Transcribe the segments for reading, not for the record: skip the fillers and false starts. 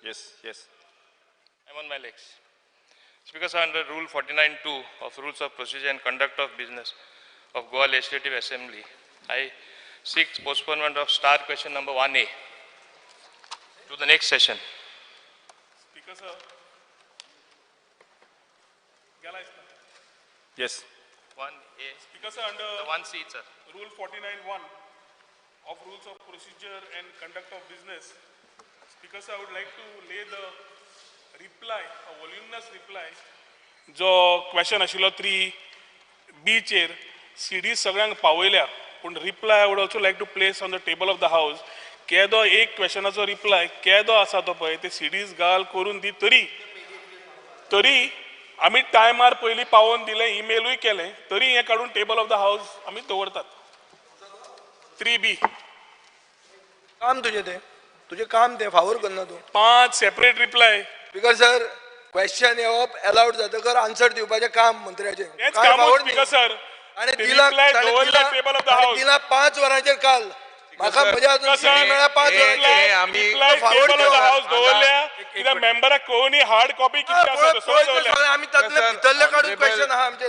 Yes, yes. I'm on my legs. Speaker, sir, under Rule 49(2) of Rules of Procedure and Conduct of Business of Goa Legislative Assembly, I seek postponement of star question number 1A to the next session. Speaker, sir. Yes. 1A. Speaker, sir, under The 1C, sir. Rule 49(1) of Rules of Procedure and Conduct of Business, Speaker, sir, I would like to lay the reply, a voluminous reply, जो question आशिल्लो 3B चेर CDs सगळ्यांक पावयल्या, पूण reply I would also like to place on the table of the house. केदो एक क्वेश्चनाचो reply केदो आसा तो पळय ते CDs घाल करून दी तरी आमी टायमार पयलीं पावोवन दिलें, ईमेलूय केलें, तरी हें काडून टेबल ऑफ द हाऊस आमी दवरतात. 3B. काम तुझे काम ते फावोर करना तू. 5 separate reply. Speaker sir, question येवप अलाउड जातकर आन्सर दिवपाचें काम मंत्र्याचें. हेच काम स्पीकर सर. आणि ते दिला reply दवरल्या टेबल ऑफ द हाऊस. दिला 5 वरांचेर काल. म्हाका म्हज्या अजून CD मेळ्ळा 5 वरांचेर. Reply table of the house दवरल्या कित्याक मेंबराक कळुनी हार्ड कॉपी कितली आसा तो सगळं दवरल्या. आमी तातले भितरले काडून क्वेश्चन आहा आमचे.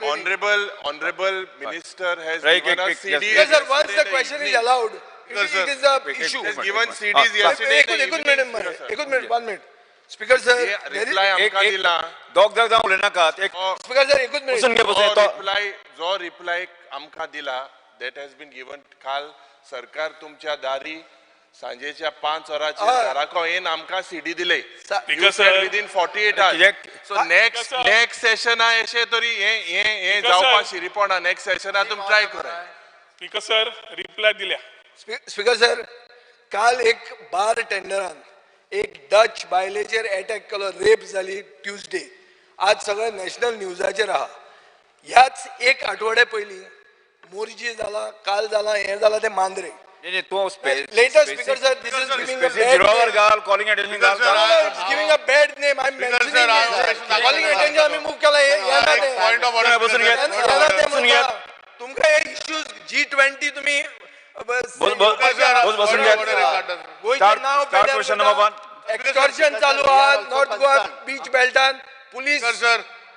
Honorable Minister has Right, given us yes, CDs. Yes, sir, once the question is allowed, it is the issue. Has given CDs yesterday. एकूच minute 1 minute. Speaker sir, Reply आमका दिला. दोग जाऊन उलयनाका नाकात. स्पीकर सर एकूच minute. जो reply आमका दिला, that has been given. काल सरकार तुमच्या दारी सांजेच्या 5 वरांचेर घराको येवन आमका CD दिले. Speaker sir, within 48 hours. So next session अशें तरी हे जावपा शिरीपणा next session तुम ट्राय करा. स्पीकर सर, रिप्लाय दिल्या. स्पीकर सर, काल एक बार टेंडरान एक डच बायलेचेर अटॅक केलो, रेप जाली ट्यूजडे. आज सगळं नॅशनल न्यूजाचेर आहा. ह्याच एक आठवडे पयलीं मोर्जी जाला, काल जाला, हें जाला ते Mandrem. Latest, Speaker sir, this is giving a bad name. Calling attention gal. It's giving a bad name. I'm mentioning it. Calling attention आम्ही move केला हे Point of order. तुमका हे issues G20 तुम्ही Start question number 1. एक्सटॉर्शन चालू आहा north Goa beach बेल्टान. Police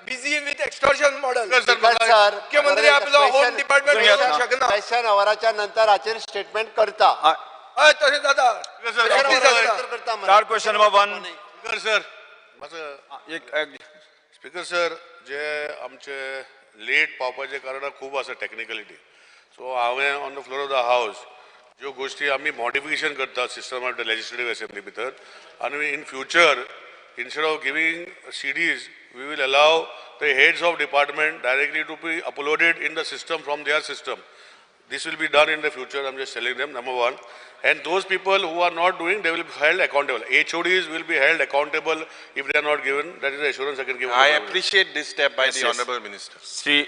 busy with extortion model. मुख्यमंत्री आपलो होम डिपार्टमेंट करूंक शकना. सेशन अवराच्या नंतर हाचेर स्टेटमेंट करता. हय तशें जाता. Start question number 1. Speaker sir, जे आमचे लेट पावपाचे कारण खूब आसा टेक्निकलिटी. सो हांवें on the floor of the house ज्यो गोष्टी आमी मॉडिफिकेशन करता system of the legislative assembly भितर, आनी in future instead of giving CDs, we will allow the heads of department directly to be uploaded in the system from their system. This will be done in the future. I'm just telling them, number 1. And those people who are not doing, they will be held accountable. HODs will be held accountable if they are not given. That is the assurance I can give. I appreciate this step by the Honorable Minister. Sri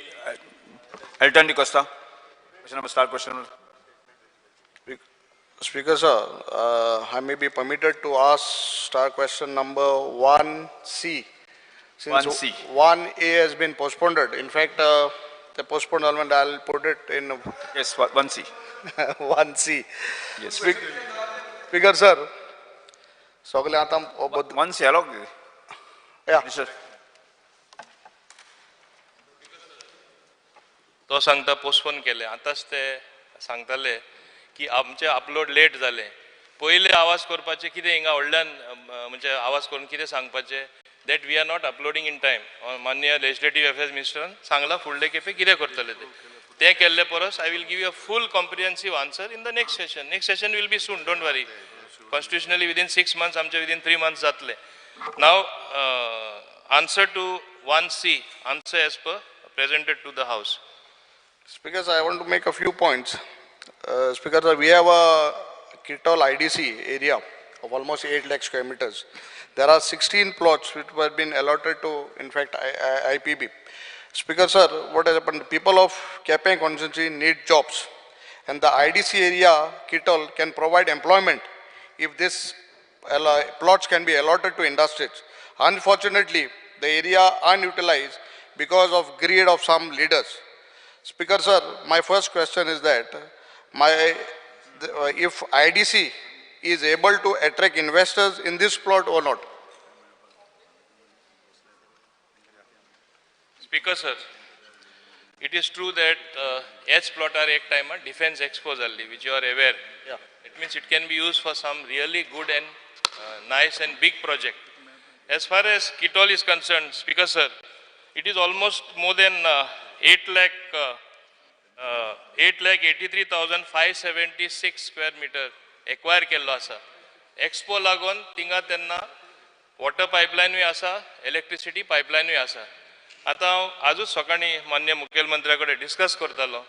Elton Di Costa. Question number, start question number. Speaker sir, I may be permitted to ask star question number 1C. Since 1C. 1A has been postponed. In fact, the postponed element, I'll put it in Yes, 1C. 1C. Yes. Speaker sir, सगळे आता 1C allow. Yeah. Sir. तो सांगता postpone केले. आताच ते सांगताले की आमचे अपलोड लेट जाले. पहिले आवाज करपाचे कितें हिंगा व्हडल्यान म्हणजे आवाज करून कितें सांगपाचे that we are not uploading in time. माननीय लेजिस्लेटिव्ह अफेअर्स मिनिस्टरान सांगला फुडले खेपे कितें करतले ते केल्ले परस I will give you a full comprehensive answer in the next session. Next session will be soon, don't worry. Constitutionally within 6 months आमचे विदीन 3 months जातले. नाव answer to 1C, answer as per presented to the house. Speaker sir, I want to make a few points. Speaker sir, we have a Kitol IDC area of almost 8 lakh square meters. There are 16 plots which were been allotted to, in fact, IPB. Speaker sir, what has happened? People of Kepeng constituency need jobs, and the IDC area Kitol can provide employment if this plots can be allotted to industries. Unfortunately, the area unutilized because of greed of some leaders. Speaker sir, my first question is that if IDC is able to attract investors in this plot or not? Speaker sir, it is true that H plot are ek time defense expose alli, which you are aware. Yeah. It means it can be used for some really good and nice and big project. As far as Kitol is concerned, Speaker sir, it is almost more than 8,83,576 square meter acquire kello asa. Expo lagon tinga त्यांना water pipeline asa, electricity pipeline asa. आता आजूच सकाळी मान्य मुख्यमंत्र्याकडे discuss करतालो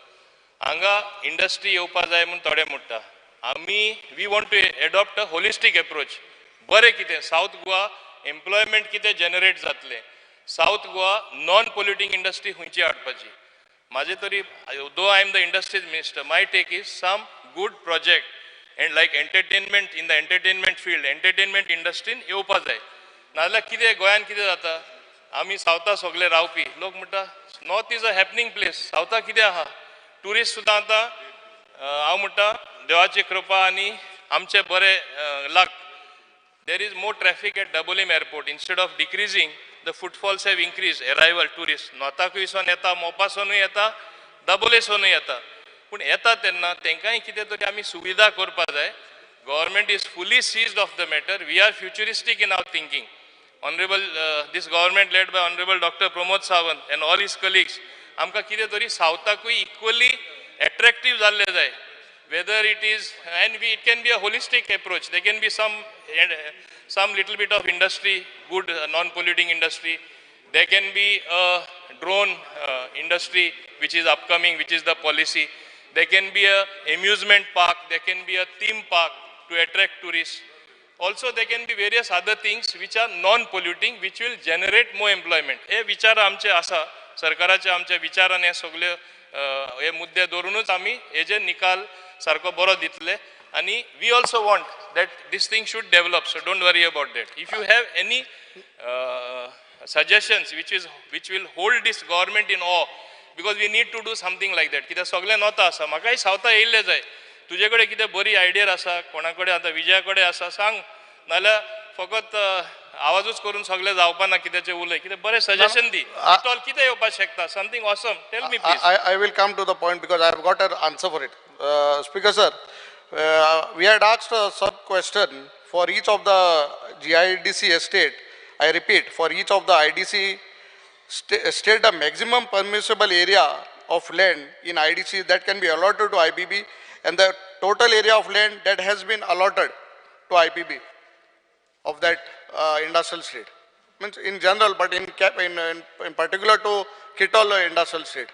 हांगा industry येवपा जाय म्हणून थोडे म्हणटा we want to adopt a holistic approach बरें कितें साउथ गोवा एम्प्लॉयमेंट कितें जनरेट जातलें south Goa non polluting industry खंयची हाडपाची म्हाजे तरी though I am the industries minister my take is some good project and like entertainment in the entertainment field entertainment इंडस्ट्रीन येवपा जाय नाजाल्यार कितें गोंयान कितें जाता आमी सावथा सगळे रावपी लोक म्हणटा north is a happening place सावथा कितें आहा टुरिस्ट सुद्दां आतां हांव म्हणटा देवाची कृपा आनी आमचे बरें luck there is more traffic at Dabolim airport instead of decreasing the footfalls have increase arrival tourist नॉर्थाकूय सोन येता मोपासोनूय येता दाबोलेसोनूय येता पूण येता तेन्ना तांकांय कितें तरी आमी सुविधा करपा जाय government is fully seized of the matter we are futuristic in our thinking Honorable, this government led by Honorable Dr. Pramod Sawant and all his colleagues, आमकां कितें तरी सावथाकूय equally attractive जाल्ले जाय. Whether it is, and it can be a holistic approach. There can be some little bit of industry, good non-polluting industry. There can be a drone industry which is upcoming, which is the policy. There can be a amusement park. There can be a theme park to attract tourists. Also, there can be various other things which are non-polluting, which will generate more employment. हे विचार आमचे आसा, सरकाराचे आमच्या विचारान हे सगळे हे मुद्दे धरूनच आमी हेजे निकाल सारको बरो दितले आणि we also want that this thing should develop, so don't worry about that. If you have any suggestions which will hold this government in awe, because we need to do something like that. कित्याक सगळे नॉता आसा, म्हाकाय सावथा येयल्ले जाय. तुजे कडेन कितें बरी idea आसा कोणा कडेन आतां विजया कडेन आसा सांग नाल्यार फकत आवाजूच करून सगळे जावपा ना कितेंचें उलय कितें बरें सजेशन दी टॉल कितें येवपाक शकता something awesome tell me please I will come to the point because I have got an answer for it. Speaker sir, we had asked a sub question for each of the GIDC estate. I repeat, for each of the IDC state the maximum permissible area of land in IDC that can be allotted to IPB and the total area of land that has been allotted to IPB of that industrial state. Means in general, but in particular to Kitol industrial state.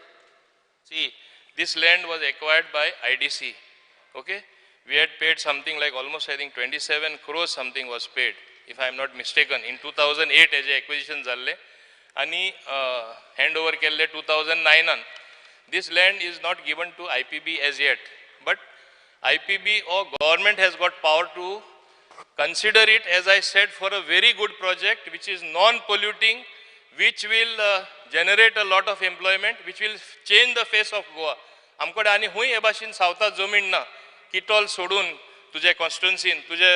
See, this land was acquired by IDC. Okay, we had paid something like almost I think 27 crores something was paid, if I am not mistaken, in 2008 as a acquisition zalle, ani handover kelle 2009 an. This land is not given to IPB as yet, but IPB or government has got power to consider it, as I said, for a very good project which is non-polluting, which will generate a lot of employment, which will change the face of Goa. आमकडे आनी हुंय हे भाशेन सावथा जमीन ना किटॉल सोडून तुजे कॉन्स्टिट्युएन्सीन तुजे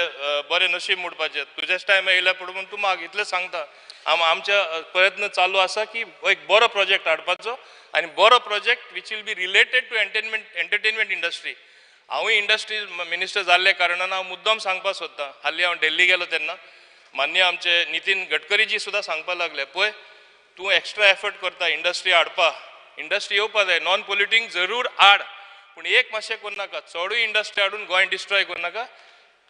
बरें नशीब मुडपाचें तुजेच टायम येयल्या पडून तूं म्हाका इतलें सांगता आमच्या प्रयत्न चालू आसा की एक बरो प्रोजेक्ट हाडपाचो आनी बरो project which will be related to entertainment industry. हांवूय इंडस्ट्री मिनिस्टर जाल्ले कारणान हांव मुद्दम सांगपाक सोदतां हालीं हांव दिल्ली गेलो तेन्ना मान्य आमचे नितीन गडकरीजी सुद्दां सांगपाक लागले पळय तूं एक्स्ट्रा एफर्ट करता इंडस्ट्री हाडपा इंडस्ट्री येवपा जाय नॉन पोल्युटींग जरूर हाड पूण एक मातशें करूं नाका चडूय इंडस्ट्री हाडून गोंय डिस्ट्रॉय करूं नाका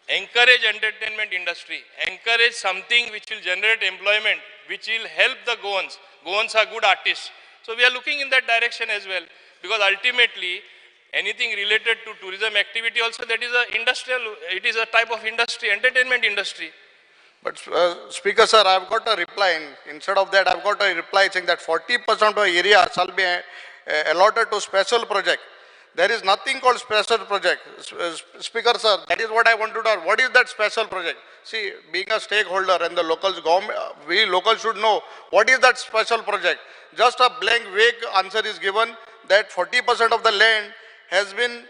encourage entertainment industry, encourage something which will generate employment, which will help the Goans. Goans are good artists. So we are looking in that direction as well, because ultimately anything related to tourism activity also, that is a industrial, it is a type of industry, entertainment industry. But Speaker sir, I have got a reply. Instead of that, I have got a reply saying that 40% of the area shall be allotted to special project. There is nothing called special project. Speaker sir, that is what I want to know. What is that special project? See, being a stakeholder and the locals, government, we locals should know what is that special project. Just a blank, vague answer is given that 40% of the land has been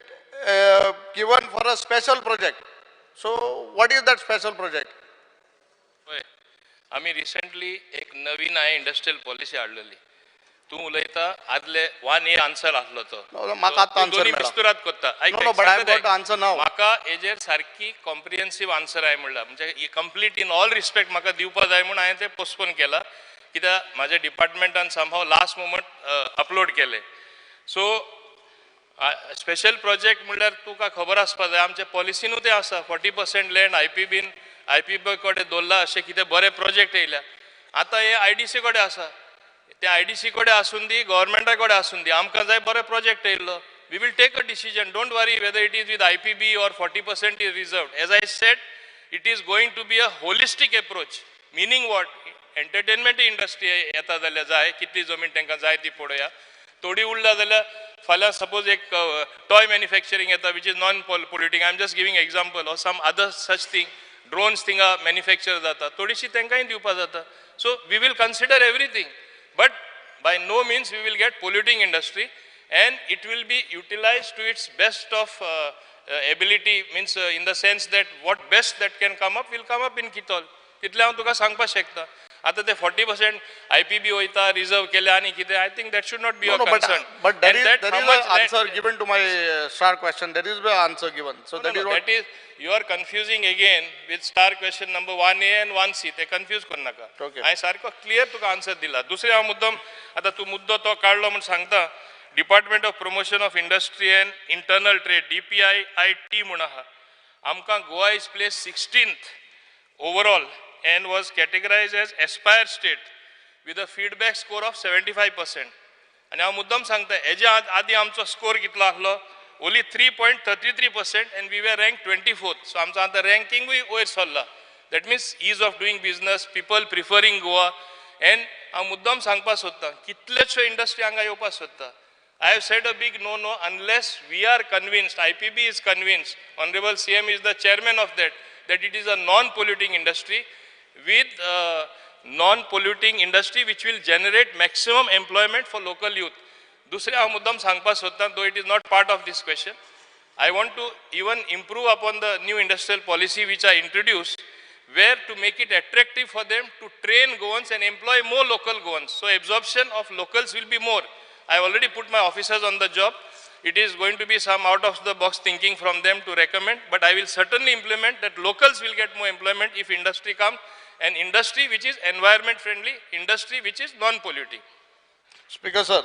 given for a special project. So what is that special project? होय आम्ही recently एक नवीन आहे industrial policy हाडलेली तू उलयता आदले 1 year answer आसलो तो No, म्हाका आतां answer दोन्ही मेळ्ळा. मिस्तुरात कोत्ता No, no, but I have got the answer now. म्हाका हेजेर सारकी कॉम्प्रिहेन्सिव्ह आन्सर आहे म्हणला म्हणजे कंप्लीट इन ऑल रिस्पेक्ट म्हाका दिवपा जाय म्हणून हांवें ते पोस्टपोन केला कित्याक म्हाज्या डिपार्टमेंटान समहाव लास्ट मोमेंट अपलोड केले सो स्पेशल प्रोजेक्ट म्हणल्यार तुका खबर आसपा जाय आमच्या पॉलिसीनूच ते आसा 40% लँड आयपीबी कडेन दवरला अशें कितें बरे प्रोजेक्ट येयल्या आतां हे आयडीसी कडेन आसा त्या आयडीसी कडेन आसून दी गव्हर्मेंटा कडेन आसून दी आमकां जाय बरे प्रोजेक्ट येयल्लो we will take a decision don't worry whether it is with IPB or 40% is reserved as I said it is going to be a holistic approach meaning what entertainment industry येता जाल्यार जाय कितली जमीन तांकां जाय ती पळोवया थोडी उरला जाल्यार फाल्यां सपोज एक टॉय मॅन्युफॅक्चरींग येता which is non polluting I am just giving example or some other such thing drones थिंगा मॅन्युफॅक्चर जाता थोडीशी तांकांय दिवपा जाता so we will consider everything but by no means we will get polluting industry and it will be utilized to its best of ability means in the sense that what best that can come up will come up in Kitol तितले हांव तुका सांगपा शकता आता ते 40% IPB वयता reserve केले आणि कितें I think that should not be a concern But there is an answer given to my star question. There is the answer given. So that is what. that is you are confusing again with star question number 1A and 1C ते confuse करू नका Okay. हांवें सारको clear तुका answer दिला दुसरे हांव मुद्दम आता तू मुद्दो तो काढलो म्हणून सांगता department of promotion of industry end internal trade DPIIT म्हणून आहा आमकां Goa is place 16th overall and was categorized as aspire state with a feedback score of 75%. आणि हांव मुद्दम सांगता हेज्या आदी आमचो स्कोर कितलो आसलो only 3.33% and we were ranked 24th. So आमचो आतां रँकिंगूय वयर सरला that means ease of doing business people preferring Goa and हांव मुद्दम सांगपा सोदतां कितलेशो इंडस्ट्री हांगा येवपा सोदता I have said a big no unless we are convinced, IPB is convinced, Honorable CM is the chairman of that it is a non-polluting industry with non-polluting industry which will generate maximum employment for local youth. दुसरे हांव मुद्दम सांगपा सोदतां though it is not part of this question. I want to even improve upon the new industrial policy which I introduced where to make it attractive for them to train Goans and employ more local Goans. So absorption of locals will be more. I have already put my officers on the job. It is going to be some out of the box thinking from them to recommend, but I will certainly implement that locals will get more employment if industry comes, and industry which is environment friendly, industry which is non-polluting. Speaker sir,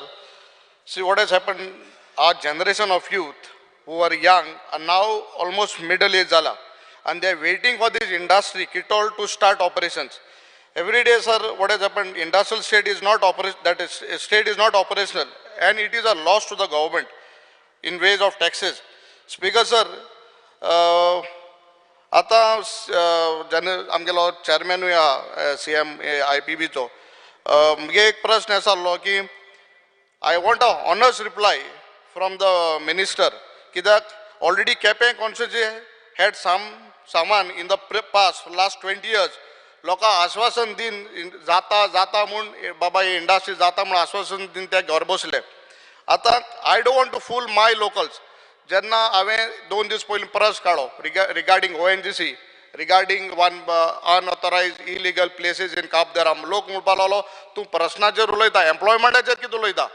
see what has happened, our generation of youth who are young are now almost middle age zala and they are waiting for this industry Kitol to start operations. Every day sir, what has happened, industrial state is not state is not operational and it is a loss to the government in ways of taxes. Speaker sir, आता आमगेलो chairman या CM IPBचो मुगे एक प्रश्न आसलो की I want a honest reply from the minister कित्याक already Kepe constituency had some saman in the past last 20 years लोकां आश्वासन दिन जाता म्हूण बाबा इंडस्ट्री जाता म्हूण आश्वासन दिन ते घर बसले आतां I don't want to fool my locals. जेन्ना हांवें 2 दीस पयलीं प्रस काडलो regarding ONGC regarding one unauthorised illegal places in Kapdaram लोक म्हणपाक लागलो तूं प्रश्नाचेर उलयता एम्प्लॉयमेंटाचेर कितें उलयता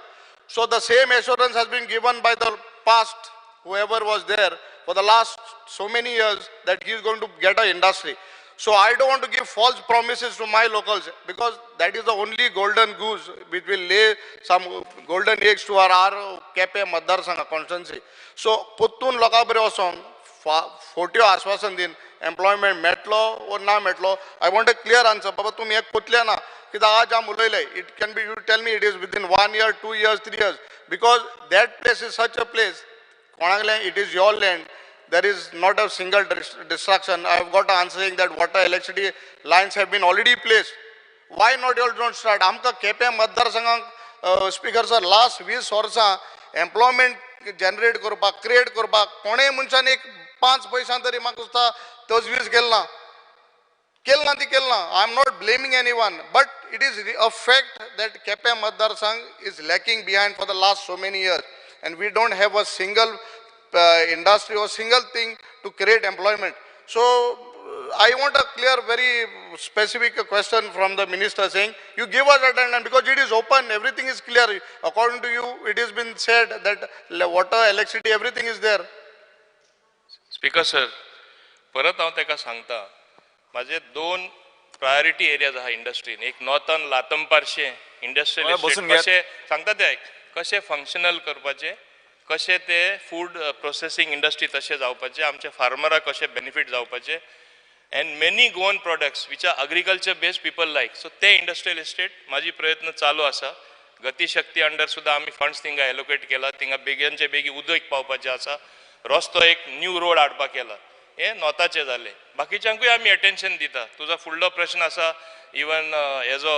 so the same assurance has been given by the past whoever was there for the last so many years that he is going to get an industry. So I don't want to give false promises to my locals because that is the only golden goose which will lay some golden eggs to our Kepe Madar Sangha constituency. So puttun loka bari oson फोट्यो आश्वासन दिन employment Metlo or ना Metlo I want a clear answer. बाबा तुम एक पुतले ना कित्याक आज आम उलयले it can be you tell me it is within 1 year 2 years 3 years because that place is such a place कोणाकले it is your land. There is not a single distraction. I have got an answer saying that water electricity lines have been already placed. Why not you all don't start? आमकां Quepem मतदारसंघाक speaker sir last 20 वर्सां employment generate करपाक create करपाक कोणेय मनशान एक 5 पैसा तरी म्हाका दिसता तजवीज केलना ती केलना. I am not blaming anyone, but it is a fact that Kepe Matdarsangh is lacking behind for the last so many years, and we don't have a single industry or single thing to create employment. So I want a clear, very specific question from the minister saying, you give us attendance because it is open, everything is clear. According to you, it has been said that water, electricity, everything is there. Speaker sir, परत हांव तेका सांगता, माझे 2 priority areas आहा इंडस्ट्रीन. एक northern लातम Parsee industrial बसून estate घ्या. कशें सांगता ते आयक, कशें फंक्शनल करपाचे, कशें ते फूड प्रोसेसिंग इंडस्ट्री तशें जावपाचें, आमचे फार्मराक कशें बेनिफीट जावपाचें, and many grown products which are agriculture based people like. So ते इंडस्ट्रियल एस्टेट माझी प्रयत्न चालू आसा. गतिशक्ती अंडर सुद्धा आम्ही फंड्स थिंगा एलोकेट केला. थिंगा बेगीनचे बेगी उदक पावपाचें आसा. रस्तो एक न्यू रोड हाडपाक केला. हे नॉर्थाचे जाले. बाकीच्यांकूय आमी अटेन्शन दिता. तुजो फुडलो प्रश्न आसा इवन हेजो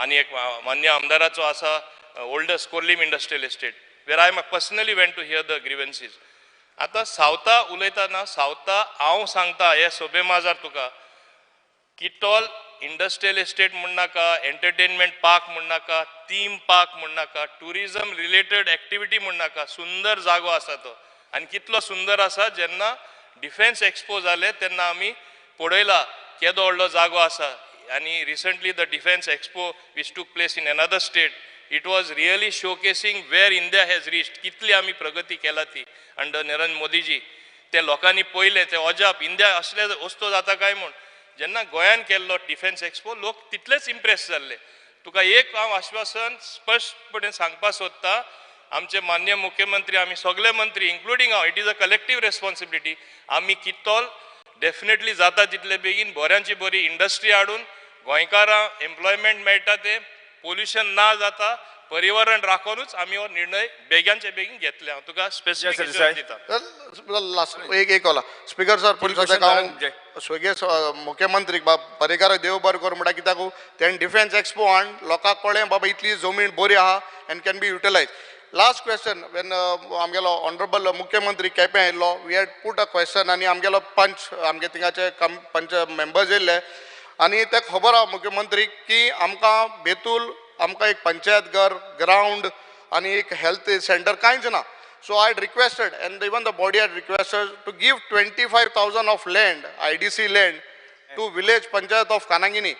आनी एक मान्य आमदाराचो आसा ओल्डस्ट कोर्लीम इंडस्ट्रियल एस्टेट वेर I personally went to hear the grievances. आता सावथा उलयतना सावथा हांव सांगता हे सोबे माजार तुका किटॉल इंडस्ट्रियल एस्टेट म्हण नाका, एंटरटेनमेंट पार्क म्हण नाका, थीम पार्क म्हण नाका, टुरिजम रिलेटेड एक्टिविटी म्हण नाका, सुंदर जागो आसा तो. आनी कितलो सुंदर आसा जेन्ना डिफेन्स एक्सपो जाले तेन्ना आमी पळयला केदो व्हडलो जागो आसा. आनी recently the defence expo which took place in another state, it was really showcasing where India has reached. कितली आमी प्रगती केला ती अंडर नरेंद्र मोदीजी. ते लोकांनी पळयले ते अजाप इंडिया असले वस्तू जाता काय म्हूण. जेन्ना गोंयान केल्लो डिफेन्स एक्सपो लोक तितलेच इम्प्रेस जाल्ले. तुका एक हांव आश्वासन स्पश्टपणे सांगपाक सोदता, आमचे मान्य मुख्यमंत्री आमी सगळे मंत्री इन्क्लुडींग हांव, it is a collective responsibility. आमी कितोल डेफिनेटली जाता तितले बेगीन बऱ्यांची बरी इंडस्ट्री हाडून गोंयकारां एम्प्लॉयमेंट मेळटा, ते पोल्युशन ना जाता, पर्यावरण राखूनच आमी हो निर्णय बेग्यानचे बेगीन घेतले. हांव तुका स्पेसिफीक दिता. लास्ट एक होला स्पीकर सर पूण सद्याक हांव स्वर्गीय मुख्यमंत्री पर्रीकार देव बरें कर म्हणटा, कित्याक तेणें डिफेन्स एक्सपो हाडून लोकांक कळ्ळें बाबा इतली जमीन बरी आहा and can be utilise. Last question when आमगेलो ऑनरेबल मुख्यमंत्री केपें आयिल्लो, we had put a question आनी आमगेलो पंच आमगे थिंगाचे पंच मेंबर्स येयल्ले आनी ते खबर आहा मुख्यमंत्रीक की आमकां बेतूल आमकां एक पंचायत घर ग्राउंड आनी एक हेल्थ सेंटर कांयच ना. So I had requested and even the body had requested to give 25,000 of land IDC land to village panchayat of Kanagini.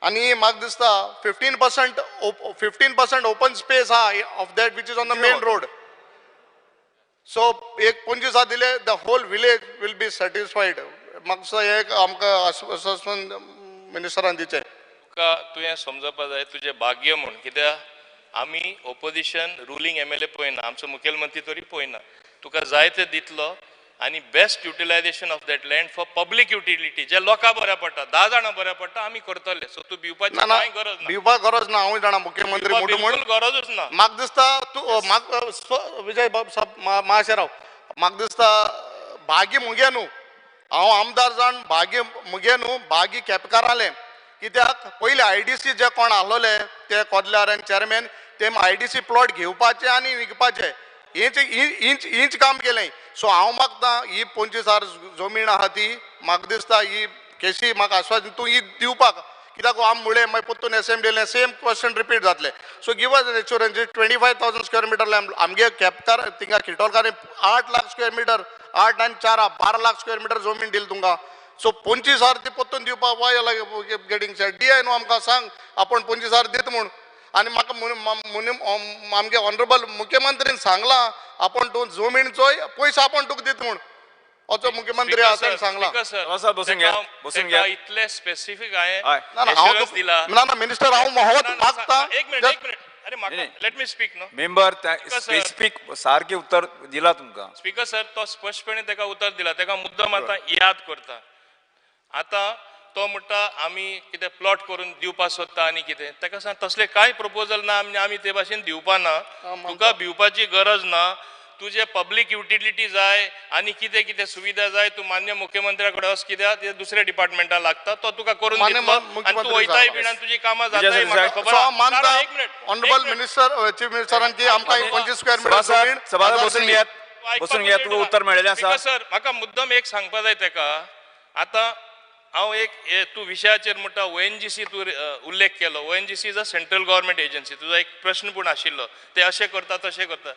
आनी म्हाका दिसता 15% ओपन स्पेस आहा of that which is on the main road. So एक 25,000 दिले the whole village will be satisfied. म्हाका दिसता एक आमकां आश्वासन मिनिस्टरान दिचें. तुका तुवें समजपाक जाय तुजें भाग्य म्हूण, कित्याक आमी ओपोजिशन रुलींग MLA पळयना, आमचो मुखेलमंत्री तरी पळयना. तुका जाय ते दितलो आनी best utilisation of that land for public utility, जे लोकांक बऱ्या पडटा, 10 जाणां बऱ्या पडटा, आमी करतले. सो तूं भिवपाची कांय गरज ना. भिवपाक गरज ना. हांवूय जाणा मुख्यमंत्री म्हणून बिलकुल गरजूच ना. म्हाका दिसता तूं विजय महाशेराव म्हाका दिसता भागी मुगे न्हू, हांव आमदार जावन भागी मुगे न्हू, भागी केपेकारालें. कित्याक पयलीं IDC जे कोण आसलोले ते कोदल्यार आनी चेअरमॅन ते IDC प्लॉट घेवपाचे आनी विकपाचे हीच काम केलें. सो हांव मागता ही 25,000 जमीन आहा ती म्हाका दिसता ही केसी म्हाका आश्वासन तूं ही दिवपाक, कित्याक आम मुळे मागीर परतून असेंब्लीन सेम क्वेश्चन रिपीट जातले. So give us assurance 25,000 square metre आमगे केपकार थिंगा किटोलकारे 8 लाख स्क्वेअर मिटर 8 आनी 4 12 लाख स्क्वेअर मिटर जमीन दिली तुमकां. सो 25,000 ती परतून दिवपाक वाय गेटिंग सेट DI न्हू आमकां सांग आपण 25,000 दित म्हूण. आनी म्हाका आमगे ऑनरेबल मुख्यमंत्रीन सांगलां आपण तूं जमीनचोय पयसो आपण तुका दित म्हूण. असो मुख्यमंत्री आसा सांगलां. बसून घ्या. इतले स्पेसिफीक हांवें हांव दिला. ना मिनिस्टर हांव मागता. एक मिनिट अरे म्हाका let me speak no. Member specific सारखे उत्तर दिला तुमकां. स्पीकर सर तो स्पष्टपणे ताका उत्तर दिला. ताका मुद्दम आतां याद करता. आतां तो म्हणटा आमी कितें प्लॉट करून दिवपाक सोदता आनी कितें, ताका सांग तसले कांय प्रपोजल ना आमी ते भाशेन दिवपा ना. तुका भिवपाची गरज ना. तुजे पब्लीक युटिलिटी जाय आनी कितें कितें सुविधा जाय तूं मान्य मुख्यमंत्र्या कडेन वच, कित्याक ते दुसऱ्या डिपार्टमेंटान लागता तो तुका करून दितलो आनी तूं वयताय बीन आनी तुजी कामां जाताय. म्हाका खबर आहा. एक मिनिट ऑनरेबल मिनिस्टर चीफ मिनिस्टरान की आमकां 25 स्क्वेअर मिटर जमीन बसून घ्या. तुका उत्तर मेळिल्लें आसा. सर म्हाका मुद्दम एक सांगपा जाय ताका. आतां हांव एक तूं विशयाचेर म्हणटा ONGC तूं उल्लेख केलो. ONGC is a central government agency. तुजो एक प्रश्न पूण आशिल्लो ते अशें करता तशें करता.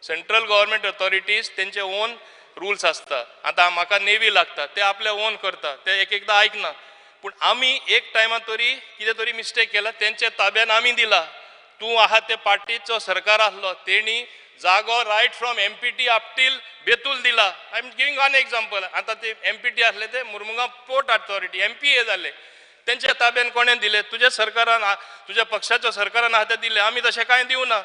सेंट्रल गव्हर्मेंट ऑथॉरिटीज तेंचे ओन रुल्स असता. आता म्हाका नेवी लागता ते आपले ओन करता, ते एक एकदा ऐकना. पूण आमी एक टायमा तरी कितें तरी मिस्टेक केला, तेंच्या ताब्यान आमी दिला. तूं आहा ते पार्टीचो सरकार आसलो, तेणी जागो right from MPT up till Betul दिला. I am giving one example. आता ते एमपीटी असले ते मुरमुगांव पोर्ट अथॉरिटी एमपीए झाले, त्यांच्या ताब्यान कोणें दिले? तुझ्या सरकारान, तुझ्या पक्षाच्या सरकारान आहा ते दिले. आमी तशें कांय दिवना.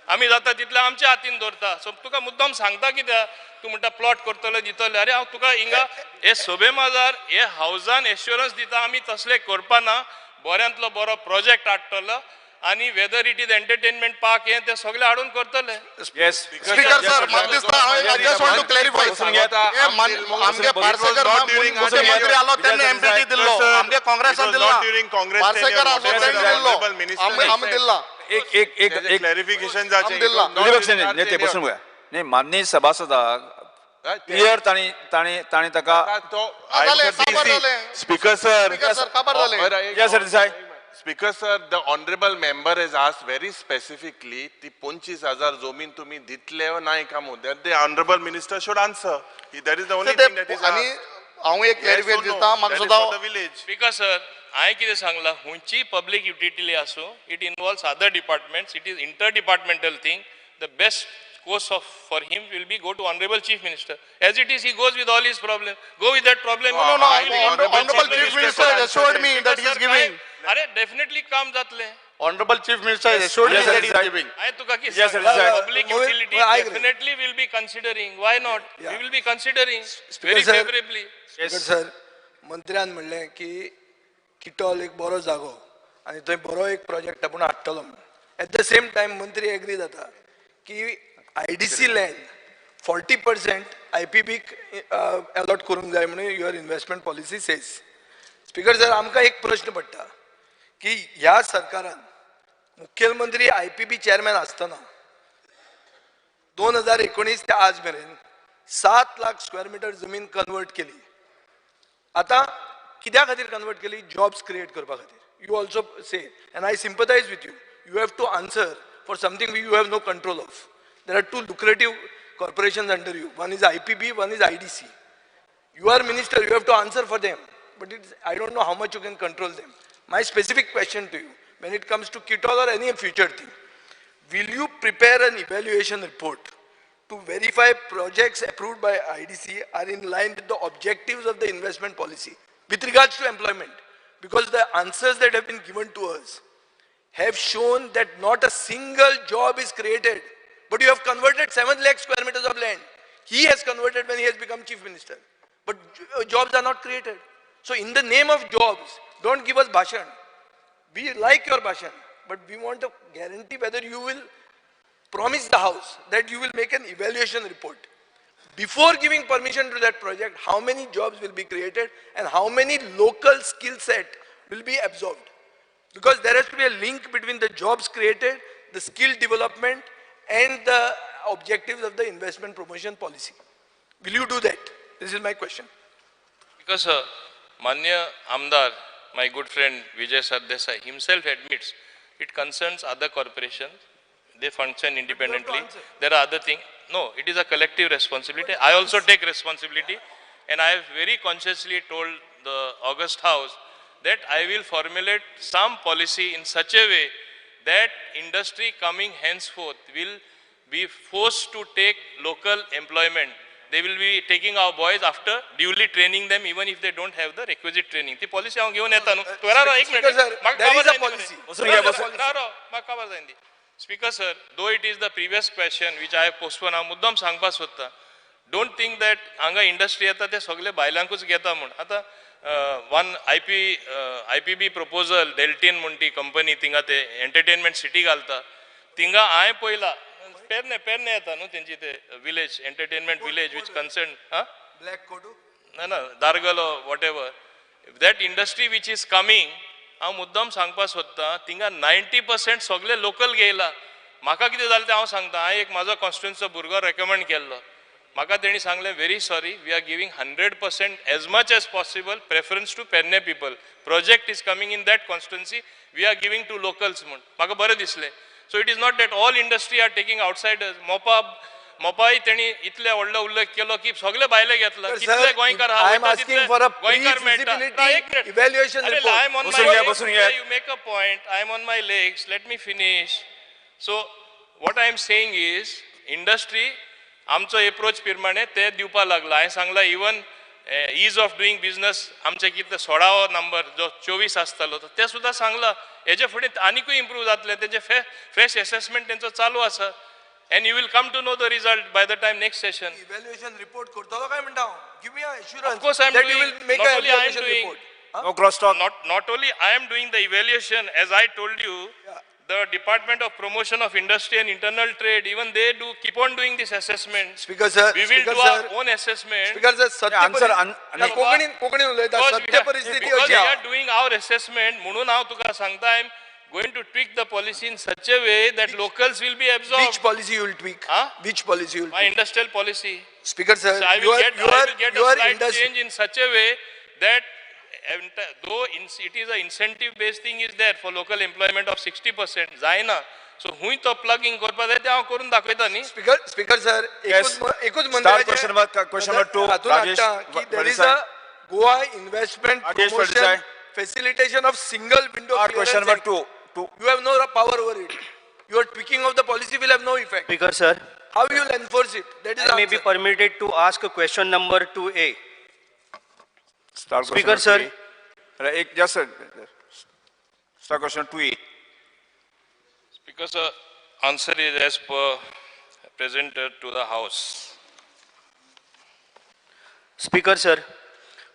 आमी जाता तितले आमच्या हातीन दवरता. सो तुका मुद्दाम सांगता कित्याक तूं म्हणटा प्लॉट करतले दितले. अरे हांव तुका हिंगा हे सोबे माजार हे हावजान एश्युरन्स दिता, आमी तसले करपाना. बऱ्यांतलो बरो प्रोजेक्ट हाडटलो आणि weather it is entertainment park हे ते सगळे हाडून करतले. Yes. Speaker sir, म्हाका दिसता I just want to clarify. आमगे पार्सेकर मुख्यमंत्री आलो तेन्ना एमपीटी दिल्लो, आमगे काँग्रेसान दिल्लो, पार्सेकर आलो तेन्ना दिल्लो, आमी दिल्ला. एक क्लॅरिफिकेशन दिल्ला. विधिपक्षाने नेते बसून घ्या. नाही माननीय सभासदाक क्लियर ताणी ताका स्पीकर सर, Speaker sir, खबर जाले. या सर देसाय. Speaker sir, the honorable member has asked very specifically, ती 25,000 जमीन तुम्ही दितले व नाही का म्हणून. That the honorable minister should answer. That is the only thing that is आणि asked. हांव एक क्लॅरिफिकेशन दिता, म्हाका That is सुद्दां for the village. Speaker sir, हांवें कितें सांगलां, हुंयची पब्लीक युटिलिटी आसूं, it involves other departments, it is inter departmental thing. The best course of for him will be go to honorable chief minister. As it is, he goes with all his problems. Go with that problem. No, honorable chief minister has assured me that he is giving. अरे definitely काम जातले. Honorable chief minister has assured me Yes, sir, that he is sir. giving. I तुका की Yes, sir, सांगलां, sir. public Well, utility well, I agree. definitely will be considering. Why not? Yeah. We will be considering Speaker very sir. favorably. Speaker sir, मंत्र्यान म्हणलें की किटॉल एक बरो जागो आनी थंय बरो एक प्रोजेक्ट आपूण हाडटलो म्हणून. एट द सेम टायम मंत्री एग्री जाता की आयडीसी लँड 40% आयपीबीक अलॉट करूंक जाय म्हणून your investment policy says. Speaker sir, आमकां एक प्रश्न पडटा की ह्या सरकारान मुख्यमंत्री आयपीबी चेअरमॅन आसतना 2019 ते आज मेरेन 7 लाख स्क्वेअर मीटर जमीन कन्वर्ट केली. आता कित्या खातीर कन्वर्ट केली? जॉब्स क्रिएट करपा खातीर. You also say and I sympathise with you. You have to answer for something you have no control of. There are two lucrative corporations under you. One is IPB, one is IDC. You are minister, you have to answer for them. But I don't know how much you can control them. My specific question to you, when it comes to Kitol or any future thing, will you prepare an evaluation report to verify projects approved by IDC are in line with the objectives of the investment policy with regards to employment? Because the answers that have been given to us have shown that not a single job is created. But you have converted 7 lakh square meters of land. He has converted when he has become chief minister. But jobs are not created. So in the name of jobs, don't give us bhashan. We like your bhashan, but we want a guarantee whether you will promise the house that you will make an evaluation report. Before giving permission to that project, how many jobs will be created and how many local skill set will be absorbed. Because there has to be a link between the jobs created, the skill development, and the objectives of the investment promotion policy. Will you do that? This is my question. Because Manya Amdar, my good friend Vijay Sardesai himself admits it concerns other corporations. They function independently. There are other things. No, it is a collective responsibility. I also take responsibility, and I have very consciously told the August House that I will formulate some policy in such a way that industry coming henceforth will be forced to take local employment. They will be taking our boys after duly training them even if they don't have the requisite training. ती policy हांव घेऊन येता न्हू. तू राव एक minute. There is a policy. म्हाका खबर जाय ती. Speaker sir, though it is the previous question which I have postponed, हांव मुद्दाम सांगपाक सोदता. Don't think that हांगा industry येता ते सगळे बायलांकूच घेता म्हूण. आतां one IPB proposal, Deltin म्हणून ती कंपनी थिंगा ते एंटरटेनमेंट सिटी घालता. थिंगा हांवें पळयला पेरने येता न्हू तेंची ते village entertainment village which concern Black Kodu? ना दारगलो whatever that industry which is coming. हांव मुद्दाम सांगपाक सोदतां थिंगा 90% सगळे लोकल घेयला. म्हाका कितें जालें तें हांव सांगता. हांवें एक म्हाजो कॉन्स्टिट्युएन्सीचो भुरगो रेकमेंड केल्लो. म्हाका तेणी सांगलें very sorry we are giving 100% as much as possible preference to Pernem people. Project is coming in that constituency we are giving to locals म्हूण. म्हाका बरें दिसलें. So it is not that all industry are taking outsiders. Mopa मोपाई तेणी इतले व्हडलो उल्लेख केलो की सगळे भायले घेतला Sir, कितले गोंयकार I am वयता asking तितले for a गोंयकार मेळटा pre-feasibility evaluation report. I am on बसून my घ्या, legs, बसून घ्या. you make a point, I am on my legs, let me finish. So what I am saying is industry आमचो approach प्रमाणे ते दिवपा लागला. हांवें सांगला even ease of doing business आमचे कितें 16वो नंबर जो 24 आसतालो ते सुद्धा सांगला हेजे फुडें आनीकूय इम्प्रूव जातले. तेजे फ्रेश असेसमेंट तेंचो चालू आसा. And you will come to know the result by the time next session. Evaluation report करतलो काय म्हणटा हांव? Give me an assurance Of course I am that you doing, will make not an only I am evaluation doing, report. No cross talk. not only I am doing the evaluation, as I told you, the Department of Promotion of Industry and Internal Trade, even they do keep on doing this assessment. Speaker sir, We will Speaker do our sir, own assessment. Speaker sir, सत्य answer, परिस्थिती कोंकणीन उलयता Because सत्य परिस्थिती because अशी we आहा. are doing our assessment, म्हणून हांव तुका सांगता, I am going to tweak the policy in such a way that locals will be absorbed. Which policy you will tweak? Huh? Which policy you will My tweak? industrial policy. Speaker sir, So I you will are get, you I are will get you a are slight industry. change in such a way that though it is an incentive based thing is there for local employment of 60%, जायना. So हुंय तो plugging करपा जाय ते हांव करून दाखयता न्ही. Speaker sir, Yes. एकूच Start question number 2, Rajesh there is Padesai. a Goa investment Rajesh promotion Padesai. facilitation of single window Start question clearance number act. 2. You have no power over it. Your tweaking of the policy will have no effect. Speaker sir, How you will enforce it? That is I may answer. be permitted to ask a question number 2A. Start Speaker, question sir. number 2A. Just start question 2A. Because the answer is as per presented to the House. Speaker sir,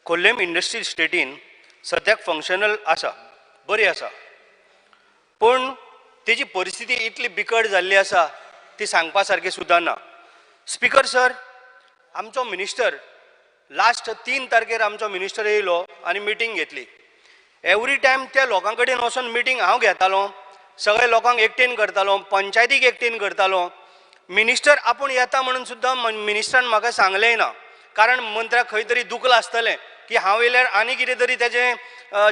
Kollam Industrial Estatein सद्याक functional आसा, बरी आसा. पण तेजी परिस्थिती इतली बिकट जाल्ली आसा ती सांगपा सारकी सुद्दां ना. स्पीकर सर, आमचो मिनिस्टर लास्ट 3 तारखेर आमचो मिनिस्टर येयलो आनी मिटींग घेतली. एवरी टायम त्या लोकां कडेन वचून मिटींग हांव घेतालो, सगळे लोकांक एकटेन करतालो, पंचायतीक एकटेन करतालो. मिनिस्टर आपूण येता म्हणून सुद्दां मिनिस्टरान म्हाका सांगलेंय ना, कारण मंत्र्याक खंय तरी दुखलं आसतलें की हांव येयल्यार आनी कितें तरी तेजें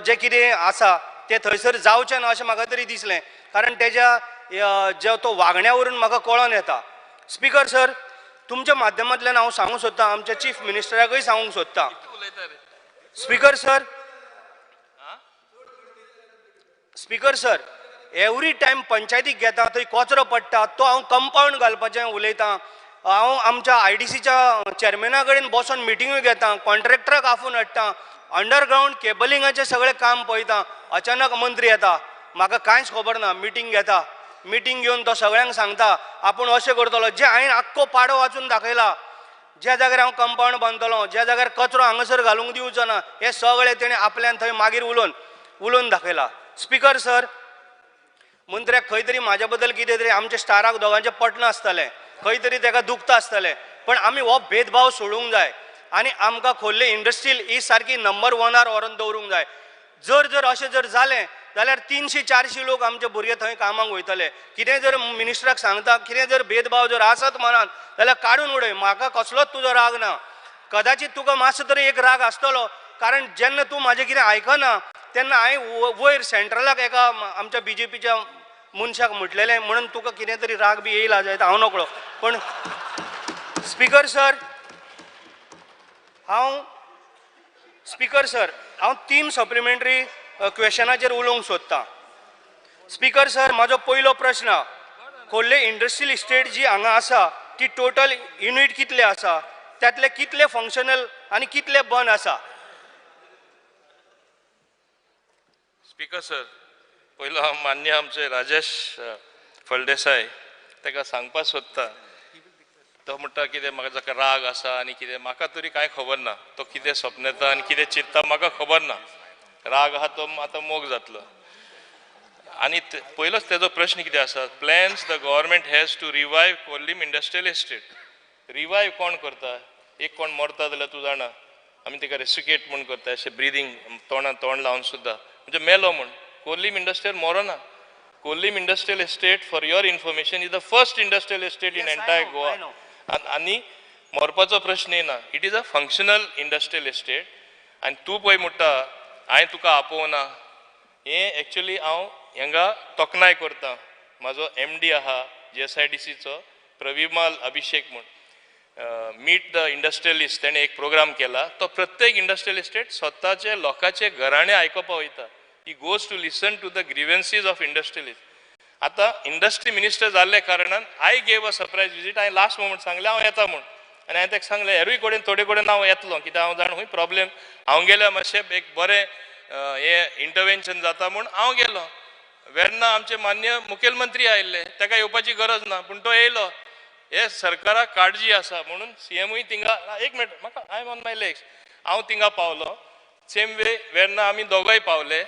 जें कितें आसा तें थंयसर जावचें ना अशें म्हाका तरी दिसलें, कारण तेज्या जो तो वागण्या वरून म्हाका कळोन येता. स्पीकर सर, तुमच्या माध्यमांतल्यान हांव सांगूंक सोदतां, आमच्या चीफ मिनिस्टराकय सांगूंक सोदतां. Speaker sir, speaker sir, every time पंचायतीक घेता थंय कचरो पडटा, तो हांव कंपाऊंड घालपाचें उलयतां. हांव आमच्या IDCच्या चेअरमॅना कडेन बसून मिटिंगूय घेता, कॉन्ट्रॅक्टराक आफून हाडटा, अंडरग्रावंड केबलिंगाचें सगळें काम पळयता. अचानक मंत्री येता, म्हाका कांयच खबर ना, मिटींग घेता. मिटींग घेवन तो सगळ्यांक सांगता आपूण अशें करतलो. जे हांवें आख्खो पाडो वाचून दाखयला, ज्या जाग्यार हांव कंपाऊंड बांदतलो, ज्या जाग्यार कचरो हांगासर घालूंक दिवचो ना, हे सगळें तेणें आपल्यान थंय मागीर उलोवन दाखयला. स्पीकर सर, मंत्र्याक खंय तरी म्हाज्या बद्दल कितें तरी आमच्या स्टाराक दोगांचें पटना आसतलें, खंय तरी ताका दुखता आसतलें. पण आमी हो भेदभाव सोडूंक जाय आनी आमकां खोर्ले इंडस्ट्रियल ही सारकी नंबर 1 व्हरून दवरूंक जाय. जर अशें जर जालें जाल्यार 300-400 लोक आमचे भुरगे थंय कामाक वयतले. कितें जर मिनिस्टराक सांगता, कितें जर भेदभाव जर आसत मनात जाल्यार काडून उडय. म्हाका कसलोच तुजो राग ना. कदाचित तुका मातसो तरी एक राग आसतलो, कारण जेन्ना तूं म्हाजें कितें आयकना तेन्ना हांवें वयर सेंट्रलाक एका आमच्या BJPच्या मनशाक म्हटलेलें म्हणून तुका कितें तरी राग बी येयला जायत हांव नकळो. पण स्पीकर सर, हांव 3 सप्लिमेंटरी क्वेशनाचेर उलोवंक सोदतां. स्पीकर सर, म्हाजो पयलो प्रश्न, खोर्ले इंडस्ट्रियल इस्टेट जी हांगा आसा ती टोटल युनिट कितले आसा, त्यातले कितले फंक्शनल आनी कितले बंद आसा? स्पीकर सर, पयलो हांव मान्य आमचे राजेश फळदेसाय ताका सांगपाक सोदता. तो म्हणटा कितें म्हाका जाका राग आसा आनी कितें, म्हाका तरी कांय खबर ना. तो कितें सपनता आनी कितें चिंतता म्हाका खबर ना. राग आहा तो आतां मोग जातलो. आनी पयलोच तेजो प्रश्न कितें आसा, plans the government has to revive Corlim industrial estate. Revive कोण करता? एक कोण मरता जाल्यार तूं जाणा, आमी ताका रेसिकेट म्हूण करता, अशें ब्रिदींग तोंडान तोंड लावन सुद्दां, म्हणजे मेलो म्हूण. कोल्लीम इंडस्ट्रियल मरोना. Corlim industrial estate, for your information, is the first industrial estate in entire Goa. आनी मरपाचो प्रश्न येना. It is a functional industrial estate. आनी तूं पळय म्हणटा हांवें तुका आपोवना, हें एक्चुअली हांव हांगा तोखणाय करता. म्हाजो MD आहा GSIDCचो, प्रविमल अभिषेक म्हूण मीट द इंडस्ट्रियलिस्ट तेणे एक प्रोग्राम केला. तो प्रत्येक इंडस्ट्रियल इस्टेट स्वताचे लोकांचे घराणे आयकपा वयता. He goes to listen to the grievances of industrialist. आता इंडस्ट्री मिनिस्टर जाल्ल्या कारणान I gave a surprise visit. हांवें लास्ट मोमेंट सांगलें हांव येता म्हूण, आनी हांवें ताका सांगलें हेरूय कडेन थोडे कडेन हांव येतलो कित्याक हांव जाण खूंय प्रॉब्लेम हांव गेल्यार मातशें एक बरें हें इंटरवेन्शन जाता म्हूण हांव गेलो. वेर्ना आमचे मान्य मुखेलमंत्री आयिल्ले, ताका येवपाची गरज ना पूण तो येयलो. हे सरकाराक काळजी आसा म्हणून सीएमूय थिंगा एक मिनट म्हाका I am on my legs. हांव थिंगा पावलो सेम वे वेर्ना आमी दोगांय पावले.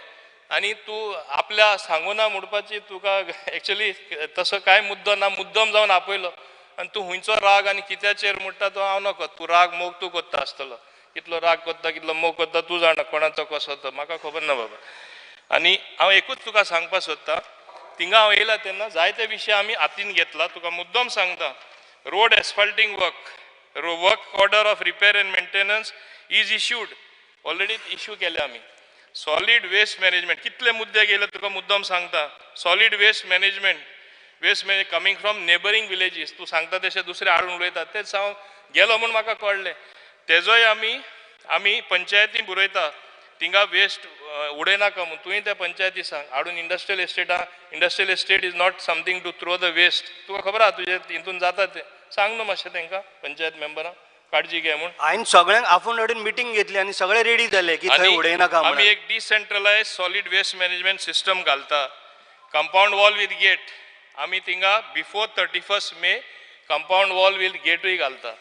आनी तूं आपल्या सांगुना म्हणपाची तुका एक्चुअली तसो कांय मुद्दो ना, मुद्दम जावन आपयलो आनी तूं हुंयचो राग आनी कित्याचेर म्हणटा तो हांव नकळो. तूं राग मोग तूं कोत्ता आसतलो, कितलो राग कोत्ता कितलो मोग कोत्ता तूं जाणा कोणाचो कसो तो म्हाका खबर ना बाबा. आनी हांव एकूच तुका सांगपाक सोदतां, थिंगा हांव येयला तेन्ना जायते विशय आमी हातीन घेतला. तुका मुद्दम सांगता, road asphalting work order of repair and maintenance is issued, already issue केले आमी. सॉलिड वेस्ट मॅनेजमेंट कितले मुद्दे गेले तुका मुद्दम सांगता. Solid waste management coming from neighbouring villages. तूं सांगता तशें दुसरे हाडून उडयतात तेच हांव गेलो म्हूण म्हाका कळ्ळें. तेजोय आमी पंचायती बरयता थिंगा वेस्ट उडयनाका म्हूण. तुवें त्या पंचायती सांग हाडून industrial estate is not something to throw the waste. तुका खबर आहा तुजे हितून जाता तें सांग न्हू मातशें तांकां पंचायत मेंबरांक काळजी घे म्हूण. हांवें सगळ्यांक आफून हाडून मिटींग घेतली आनी सगळे रेडी जाले की थंय उडयनाका म्हणून. आमी एक decentralise solid waste management system घालता. कंपाऊंड वॉल विथ गेट आमी थिंगा before 31 May compound wall with गेटूय घालता.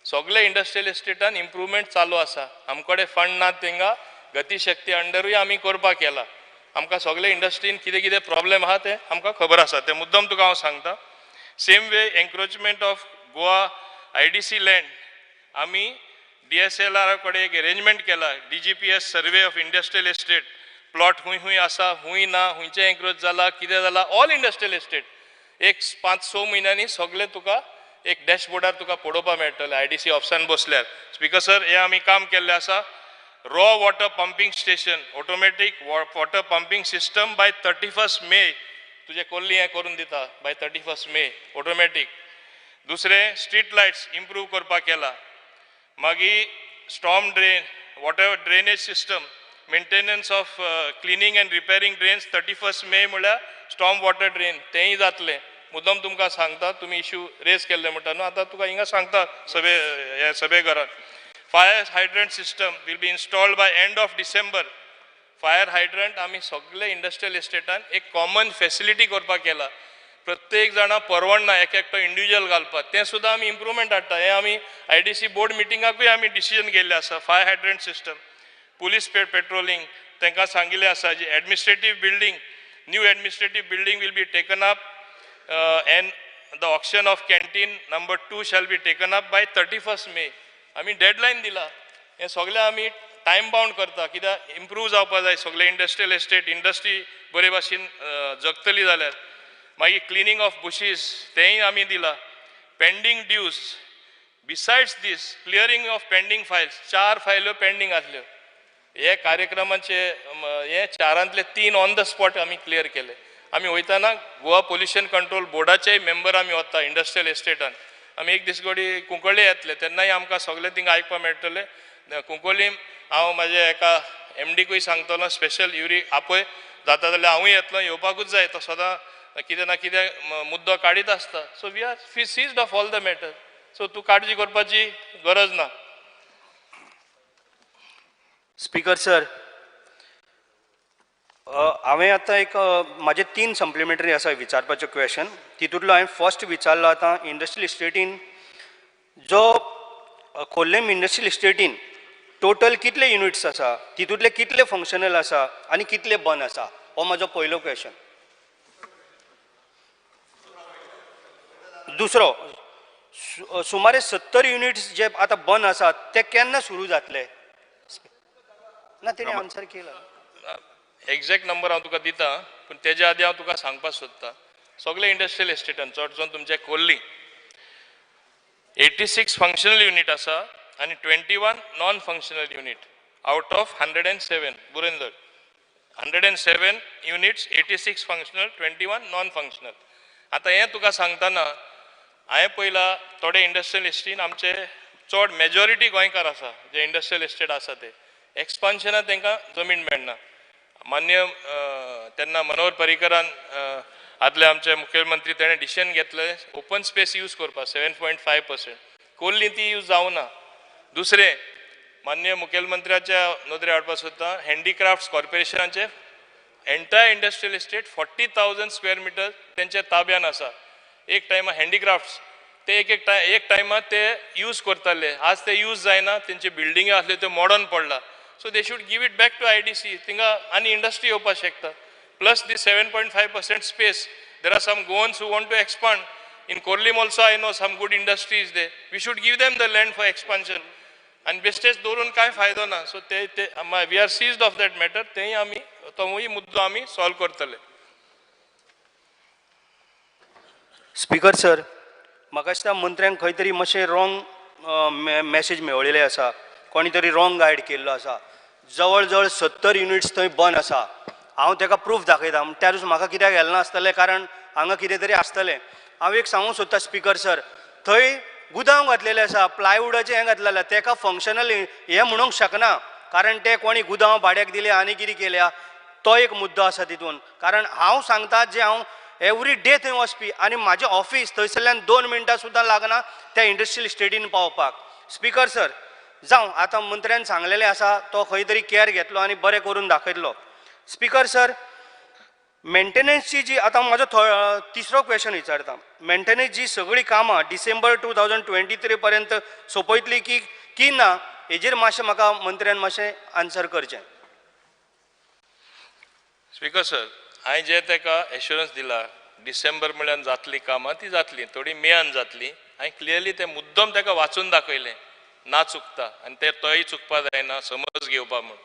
सगळे इंडस्ट्रियल एस्टेटान इम्प्रुवमेंट चालू आसा. आमकडे फंड नात थिंगा गतीशक्ती अंडरूय आमी करपाक केला. आमकां सगळे इंडस्ट्रीन कितें कितें प्रॉब्लेम आहा ते आमकां खबर आसा. ते मुद्दम तुका हांव सांगता. Same way encroachment of Goa IDC land आमी DSLR कडेन एक अरेंजमेंट केला. DGPS survey of industrial estate plot खूंय आसा खूंय ना खूंयचे एन्क्रोच जाला कितें जाला ऑल इंडस्ट्रियल एस्टेट एक 5-6 म्हयन्यांनी सगळे तुका एक डॅशबोर्डार तुका पळोवपाक मेळटलें. IDC ऑफिसान बसल्यार. स्पीकर सर हे आमी काम केल्लें आसा. Raw water pumping station automatic water pumping system by 31 मे तुजे कोल्ली हें करून दिता बाय 31 मे ऑटोमॅटीक. दुसरें स्ट्रीट लायट्स इम्प्रूव करपाक केला. मागीर storm drain water drainage system maintenance of cleaning end repairing drains 31 मे म्हळ्यार स्टॉर्म वॉटर ड्रेन तेंय जातलें. मुद्दम तुमकां सांगता तुमी इश्यू रेज केल्ले म्हणटा न्हू आतां तुका हिंगा सांगता सभे घरात. Fire hydrant system will be installed by end of December. Fire hydrant आमी सगळे इंडस्ट्रियल एस्टेटान एक कॉमन फॅसिलिटी करपाक केला. प्रत्येक जाणा परवडना एक एकटो इंडिव्हिज्युअल घालपाक तें सुद्दां आमी इम्प्रुवमेंट हाडटा. हें आमी IDC बोर्ड मिटिंगाकूय आमी डिसिजन घेल्लें आसा. Fire hydrant system police patrolling तांकां सांगिल्लें आसा. जी administrative building new administrative building will be taken up and the auction of canteen number 2 shall be taken up by 31 May. आमी डेडलायन दिला. हें सगळें आमी टायम बाउंड करता कित्याक इम्प्रूव जावपाक जाय सगळे इंडस्ट्रियल एस्टेट. इंडस्ट्री बरे भाशेन जगतली जाल्यार. मागीर क्लिनींग ऑफ बुशीस तेंय आमी दिला. Pending dues besides this clearing of pending files 4 फायल्यो पेंडींग आसल्यो. हे कार्यक्रमाचे हे 4रांतले 3 ऑन द स्पॉट आमी क्लियर केले. आमी वयताना गोवा पोल्युशन कंट्रोल बोर्डाचेय मेंबर आमी वता इंडस्ट्रियल एस्टेटान. आमी एक दीस घडी कुंकळ्ळे येतले तेन्नाय आमकां सगळे थिंगा आयकपाक मेळटले. कुंकोलीम हांव म्हाज्या एका MDकूय सांगतलो स्पेशल युरी आपय जाता जाल्यार हांवूय येतलो. येवपाकूच जाय तो सदां कितें ना कितें मुद्दो काडीत आसता. So we are seized of all the matter. सो तूं काळजी करपाची गरज ना. स्पीकर सर हांवें आतां एक म्हाजे 3 सप्लिमेंटरी आसा विचारपाचे क्वेश्चन. तितूंतलो हांवें फर्स्ट विचारलो आतां इंडस्ट्रियल इस्टेटीन जो खोर्लेम इंडस्ट्रियल इस्टेटीन टोटल कितले युनिट्स आसा तितूंतले कितले फंक्शनल आसा आनी कितले बंद आसा हो म्हाजो पयलो क्वेश्चन. दुसरो सुमारे 70 युनिट्स जे आतां बंद आसात ते केन्ना सुरू जातले ना तेणी आन्सर केला. एक्झॅक्ट नंबर हांव तुका दिता पूण तेज्या आदी हांव तुका सांगपाक सोदतां सगळे इंडस्ट्रियल एस्टेटान चडसो तुमचे कोल्ली 86 फंक्शनल युनिट आसा आनी 21 non functional unit out of 107 बरोवन धर. 107 युनिट्स 86 फंक्शनल 21 नॉन फंक्शनल. आतां हें तुका सांगतना हांवें पळयलां थोडे इंडस्ट्रियल इस्टेटीन आमचे चड मेजॉरिटी गोंयकार आसा जे इंडस्ट्रियल इस्टेट आसा ते एक्सपान्शनाक तांकां जमीन मेळना. मान्य तेन्ना मनोहर पर्रीकरान आदले आमचे मुखेलमंत्री तेणें डिसिजन घेतलें ओपन स्पेस यूज करपाक 7.5%. कोल्ली ती यूज जावना. दुसरें मान्य मुखेलमंत्र्याच्या नदरेर हाडपाक सोदता हँडीक्राफ्ट्स कॉर्पोरेशनाचे entire industrial estate 40,000 square metre तेंच्या ताब्यान आसा. एक टायमा हँडीक्राफ्ट्स ते एक टायमार ते यूज करताले, आज ते यूज जायना, तेंचे बिल्डिंग आसल्यो त्यो मॉडर्न पडला. So they should give it back to IDC. थिंगा आनी इंडस्ट्री येवपाक शकता. Plus the 7.5% space, there are some Goans who want to expand. In Korlim also I know some good industries there. We should give them the land for expansion. And bestes dorun kai faydo na. So we are seized of that matter. Te ami tomuhi muddo ami solve करतले. Speaker sir, म्हाका दिसता मंत्र्यांक खंय तरी मातशें wrong message मेळिल्लें आसा. कोणी तरी रॉंग गायड केल्लो आसा. जवळ जवळ 70 युनिट्स थंय बंद आसा. हांव ताका प्रूफ दाखयता. त्या दिसा म्हाका कित्याक येलें नासतलें कारण हांगा कितें तरी आसतलें. हांव एक सांगूंक सोदता स्पीकर सर, थंय गुदांव घातलेलें आसा, प्लायवुडाचें हें घातलेलें, ताका फंक्शनल हें म्हणूंक शकना कारण ते कोणी गुदांव भाड्याक दिले आनी कितें केल्या तो एक मुद्दो आसा तितून. कारण हांव सांगता जे हांव एवरी डे थंय वचपी आनी म्हाजें ऑफिस थंयसरल्यान 2 मिनटां सुद्दां लागना त्या इंडस्ट्रियल इस्टेटीन पावपाक. स्पीकर सर, जावं आतां मंत्र्यान सांगलेलें आसा तो खंय तरी केअर घेतलो आनी बरें करून दाखयतलो. स्पीकर सर, मेंटेनन्सची जी आतां म्हजो तिसरो क्वेश्चन विचारता. मेंटेनन्स जी सगळीं कामां डिसेंबर 2023 पर्यंत सोंपयतली की ना हेजेर मातशें म्हाका मंत्र्यान मातशें आन्सर करचें. स्पीकर सर, हांवें जे ताका एश्युरन्स दिला डिसेंबर म्हळ्यार जातली कामां ती जातली, थोडी मेयान जातली. हांवें क्लियरली ते मुद्दम ताका वाचून दाखयलें ना चुकता आनी ते तोय चुकपा जायना समज घेवपा म्हूण.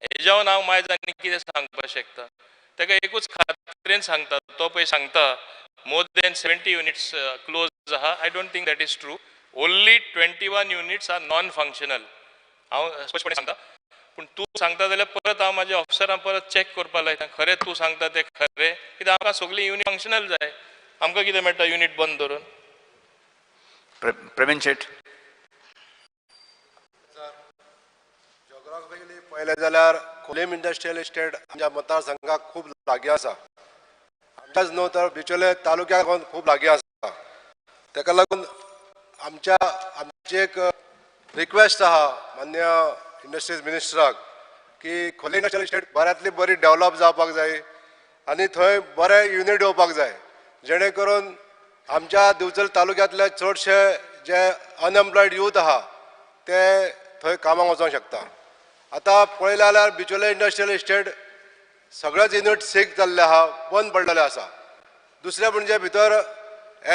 हेज्यावन हांव मायज आनी कितें सांगपाक शकता. ताका एकूच खात्रेन सांगता, तो पळय सांगता मोर देन 70 युनिट्स क्लोज आहा. I don't think that is true. Only 21 units are non functional. हांव स्पश्टपणे सांगता. पूण तूं सांगता जाल्यार परत हांव म्हाज्या ऑफिसरांक परत चॅक करपाक लायता खरें तूं सांगता तें खरें, कित्याक आमकां सगळीं युनिट फंक्शनल जाय. आमकां कितें मेळटा युनिट बंद धरून. प्रवीण शेट. जॉग्राफिकली पळयलें जाल्यार खोलीम इंडस्ट्रियल इस्टेट आमच्या मतदारसंघाक खूब लागीं आसा. आमच्याच न्हू तर बिचोले तालुक्याक खूब लागीं आसा. ताका लागून आमची एक रिक्वेस्ट आहा मान्य इंडस्ट्रीज मिनिस्टराक की खोली इंडस्ट्रियल इस्टेट बऱ्यांतली बरी डेव्हलप जावपाक जाय आनी थंय बरे युनिट येवपाक जाय जेणे करून आमच्या दिवचल तालुक्यांतले चडशे जे अनएम्प्लॉयड यूथ आहा ते थंय कामाक वचोंक शकता. आतां पळयलें जाल्यार बिचोले इंडस्ट्रियल इस्टेट सगळेच युनिट सीक जाल्ले आहा, बंद पडलेले आसा. दुसरें म्हणजे भितर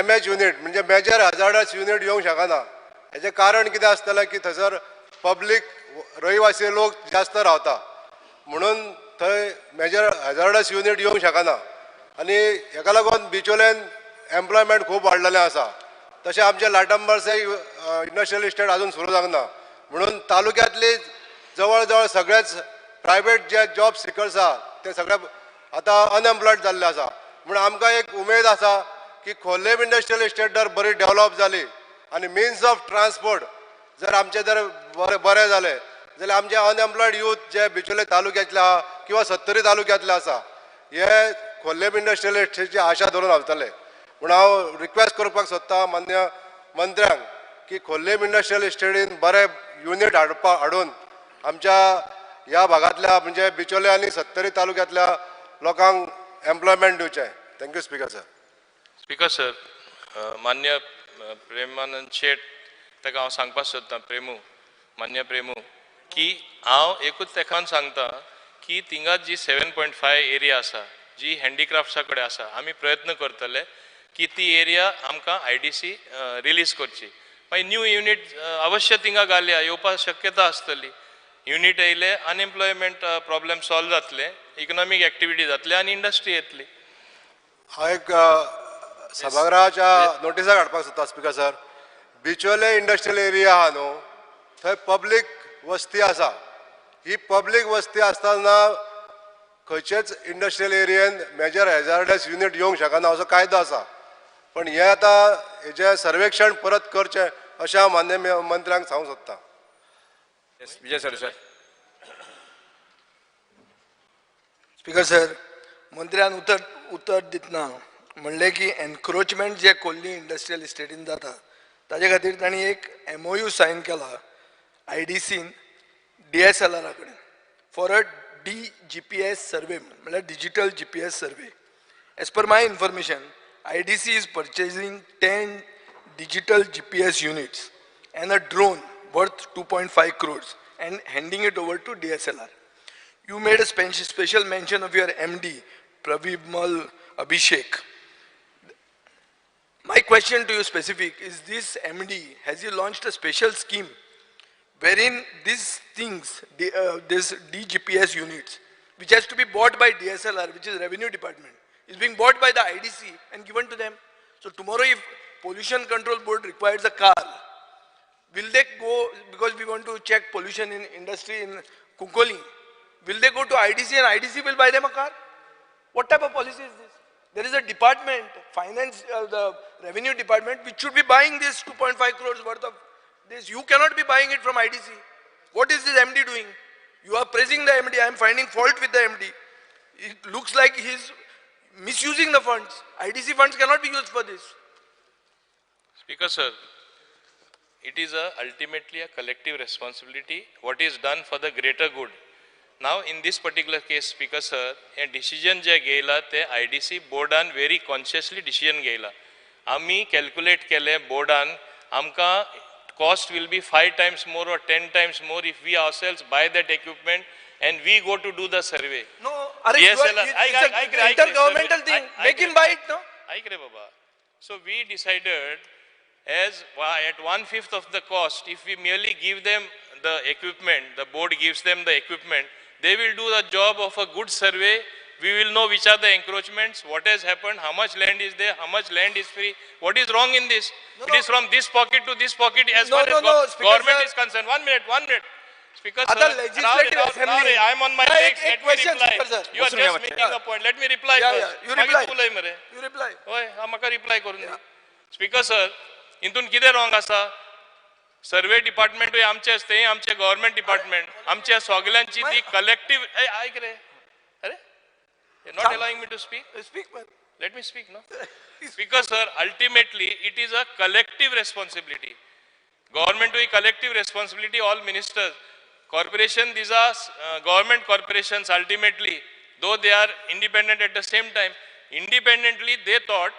MH युनिट म्हणजे मेजर हजार्डस युनिट येवंक शकना. हेजें कारण कितें आसतलें की थंयसर पब्लीक रहिवासी लोक जास्त रावता म्हणून थंय मेजर हजार्डस युनिट येवंक शकना. आनी हेका लागून बिचोलेन एम्प्लॉयमेंट खूब वाडलेलें आसा. तशें आमचे लाटंबर्सय इंडस्ट्रियल इस्टेट आजून सुरू जावना म्हणून तालुक्यांतली जवळ जवळ सगळेच प्रायवेट जे जॉब सिकर्स आसा ते सगळे आतां अनएम्प्लॉयड जाल्ले आसा. म्हणून आमकां एक उमेद आसा की खोर्लेम इंडस्ट्रियल इस्टेट जर बरी डेव्हलप जाली आनी मिन्स ऑफ ट्रान्सपोर्ट जर आमचे जर बरें जालें जाल्यार आमचे अनएम्प्लॉयड यूथ जे बिचोले तालुक्यातले आहा किंवा 70 तालुक्यांतले आसा हे खोर्लेम इंडस्ट्रियल इस्टेटची आशा धरून रावतले. म्हणून हांव रिक्वेस्ट करपाक सोदता मान्य मंत्र्यांक की खोर्लेम इंडस्ट्रियल इस्टेटीन बरे युनिट हाडून आमच्या ह्या भागातल्या म्हणजे बिचोले आनी 70 तालुक्यांतल्या लोकांक एम्प्लॉयमेंट दिवचें. Thank you speaker sir. Speaker sir, मान्य प्रेमानंद शेट ताका हांव सांगपाक सोदतां मान्य प्रेमू की हांव एकूच तेका सांगता की थिंगा जी 7.5 एरिया आसा जी हँडीक्राफ्ट्सा कडेन आसा आमी प्रयत्न करतले की ती एरिया आमकां IDC रिलीज करची. मागीर न्यू युनिट अवश्य थिंगा घालया येवपाक शक्यता आसतली. युनिट येयले अनएम्प्लॉयमेंट प्रॉब्लेम सॉल्व जातले, इकॉनॉमीक एक्टिविटी जातले आनी इंडस्ट्री येतली. हांव एक सभागृहाच्या नोटिसाक हाडपाक सोदता स्पीकर सर. बिचोले इंडस्ट्रियल एरिया आहा न्हू थंय पब्लीक वस्ती आसा. ही पब्लीक वस्ती आसतना खंयचेच इंडस्ट्रियल एरियेन मेजर हॅजार्डस युनिट येवंक शकना असो कायदो आसा. पण हे आता हेचे सर्वेक्षण परत करचे अशें हांव मान्य मंत्र्यांक सांगूंक सोदतां. विजय सर सर. स्पीकर सर, मंत्र्यान उत्तर दितना म्हणलें की एनक्रोचमेंट जे कोल्ली इंडस्ट्रियल इस्टेटीन जाता ताजे खातीर तांणी एक MOU सायन केला IDCन DSLR कडेन फॉर अ DGPS सर्वे म्हणल्यार digital GPS survey. As per my information IDC is purchasing 10 digital GPS units and a drone worth 2.5 crores and handing it over to DSLR. You made a special mention of your MD, Pravimal Abhishek. My question to you specific is this MD, has he launched a special scheme wherein these things, this DGPS units, which has to be bought by DSLR, which is Revenue Department, is being bought by the IDC and given to them. So tomorrow if Pollution Control Board requires a car, will they go, because we want to check pollution in industry in Kunkoli, will they go to IDC and IDC will buy them a car? What type of policy is this? There is a department, finance, the revenue department, which should be buying this 2.5 crores worth of this. You cannot be buying it from IDC. What is this MD doing? You are praising the MD. I am finding fault with the MD. It looks like he is misusing the funds. IDC funds cannot be used for this. Speaker sir, it is ultimately a collective responsibility what is done for the greater good. Now in this particular case, Speaker sir, a decision जे घेयला ते IDC बोर्डान very consciously decision घेयला. आम्ही calculate केले बोर्डान आमका cost will be 5 times more or 10 times more if we ourselves buy that equipment and we go to do the survey. No, Yes, it's an intergovernmental thing. Make him buy it, no? Baba. So we decided as at 1/5 of the cost, if we merely give them the equipment, the board gives them the equipment, they will do the job of a good survey. We will know which are the encroachments, what has happened, how much land is there, how much land is free, what is wrong in this. It is from this pocket to this pocket as far as government is concerned. 1 minute. Speaker sir, assembly. I am on my legs. Let me question, reply. Speaker sir. You are just making a point. Let me reply first. You reply. मरे. You reply. होय, म्हाका reply करून दी. Speaker sir, इंतून कितें wrong आसा? सर्वे डिपार्टमेंटूय आमचेच, तेय आमचे government department, आमच्या सगळ्यांची ती कलेक्टिव्ह ऐक रे. अरे, you're not allowing me to speak? Speak, man. Let me speak, no? Speaker sir, ultimately it is a collective responsibility. Government to a collective responsibility, all ministers. Corporation, these are government corporations ultimately, though they are independent at the same time. Independently, they thought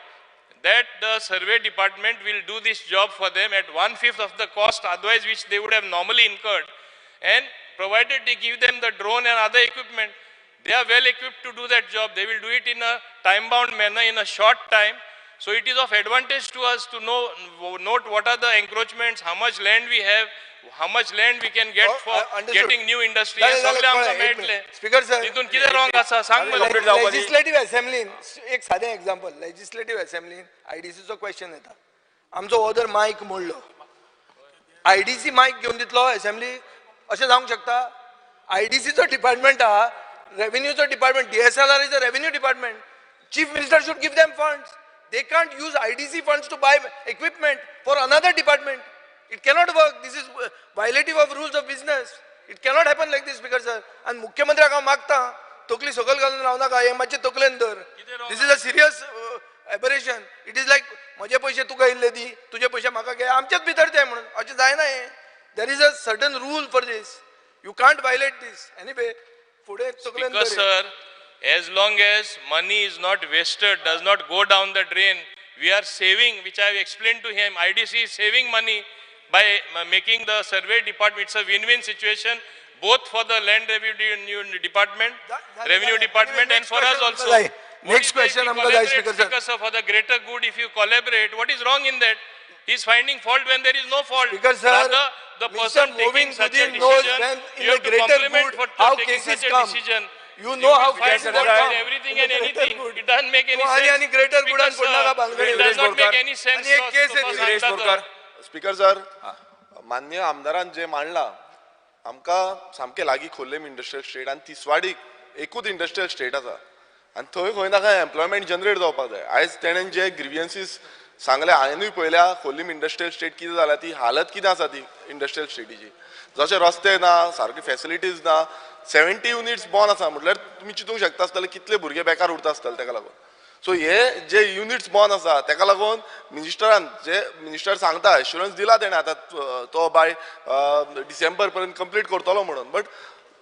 that the survey department will do this job for them at 1/5 of the cost, otherwise which they would have normally incurred. And provided they give them the drone and other equipment, they are well equipped to do that job. They will do it in a time-bound manner, in a short time. So it is of advantage to us to note what are the encroachments, how much land we have, how much land we can get for getting new industry. Speaker sir, तिथून किती wrong असा सांग मला. Legislative असेंब्लीन एक साधे example, legislative असेंब्लीन IDCचो question येता, आमचो order मायक मोडलो, IDC मायक घेवन दितलो असेंब्ली अशें जावंक शकता? IDCचो डिपार्टमेंट आहा, रेव्हेन्यूचो department, DSLR is a revenue department. Chief Minister should give them funds. They can't use IDC funds to buy equipment for another department. It cannot work. This is violative of rules of business. It cannot happen like this, Speaker sir. And मुख्यमंत्र्याक हांव मागता, तकली सकयल घालून रावं नाका, हे मातशें तकलेन धर. This is a serious aberration. It is like म्हजे पयशे तुका इल्ले दी, तुजे पयशे म्हाका घे, आमचेच भितर तें म्हणून अशें जायना हें. There is a certain rule for this. You can't violate this. Anyway, फुडें तकलेन धर. Because sir, as long as money is not wasted, does not go down the drain, we are saving, which I have explained to him. IDC is saving money by making the survey department. It's a win-win situation, both for the land revenue department, and for us also. Next question, Speaker sir, for the greater good, if you collaborate, what is wrong in that? He is finding fault when there is no fault. Speaker sir, rather, the person taking such a decision, you have to compliment for taking such a decision. You know how cases come. Everything and anything. It doesn't make any sense. It does not make any sense. Speaker sir, मान्य आमदारान जे मांडला, आमकां सामके लागीं खोर्लेम industrial state आनी तिसवाडीक एकूच industrial state आसा, आनी थंय खंय ना खंय एम्प्लॉयमेंट जनरेट जावपाक जाय. आयज तेणेन जे ग्रिवियन्सीस सांगले हांवेंय पळयल्या खोर्लीम इंडस्ट्रियल स्टेट कितें जाल्या ती हालत कितें आसा ती इंडस्ट्रियल स्टेटीची जशे रस्ते ना सारके फॅसिलिटीज ना 70 युनिट्स बंद आसा म्हटल्यार तुमी चिंतूंक शकता आसतले कितले भुरगे बेकार उरता आसतले ताका लागून सो हे जे युनिट्स बंद आसा ताका लागून मिनिस्टर सांगता एश्युरन्स दिला तेणें आतां तो बाय डिसेंबर पर्यंत कंप्लीट करतलो म्हणून बट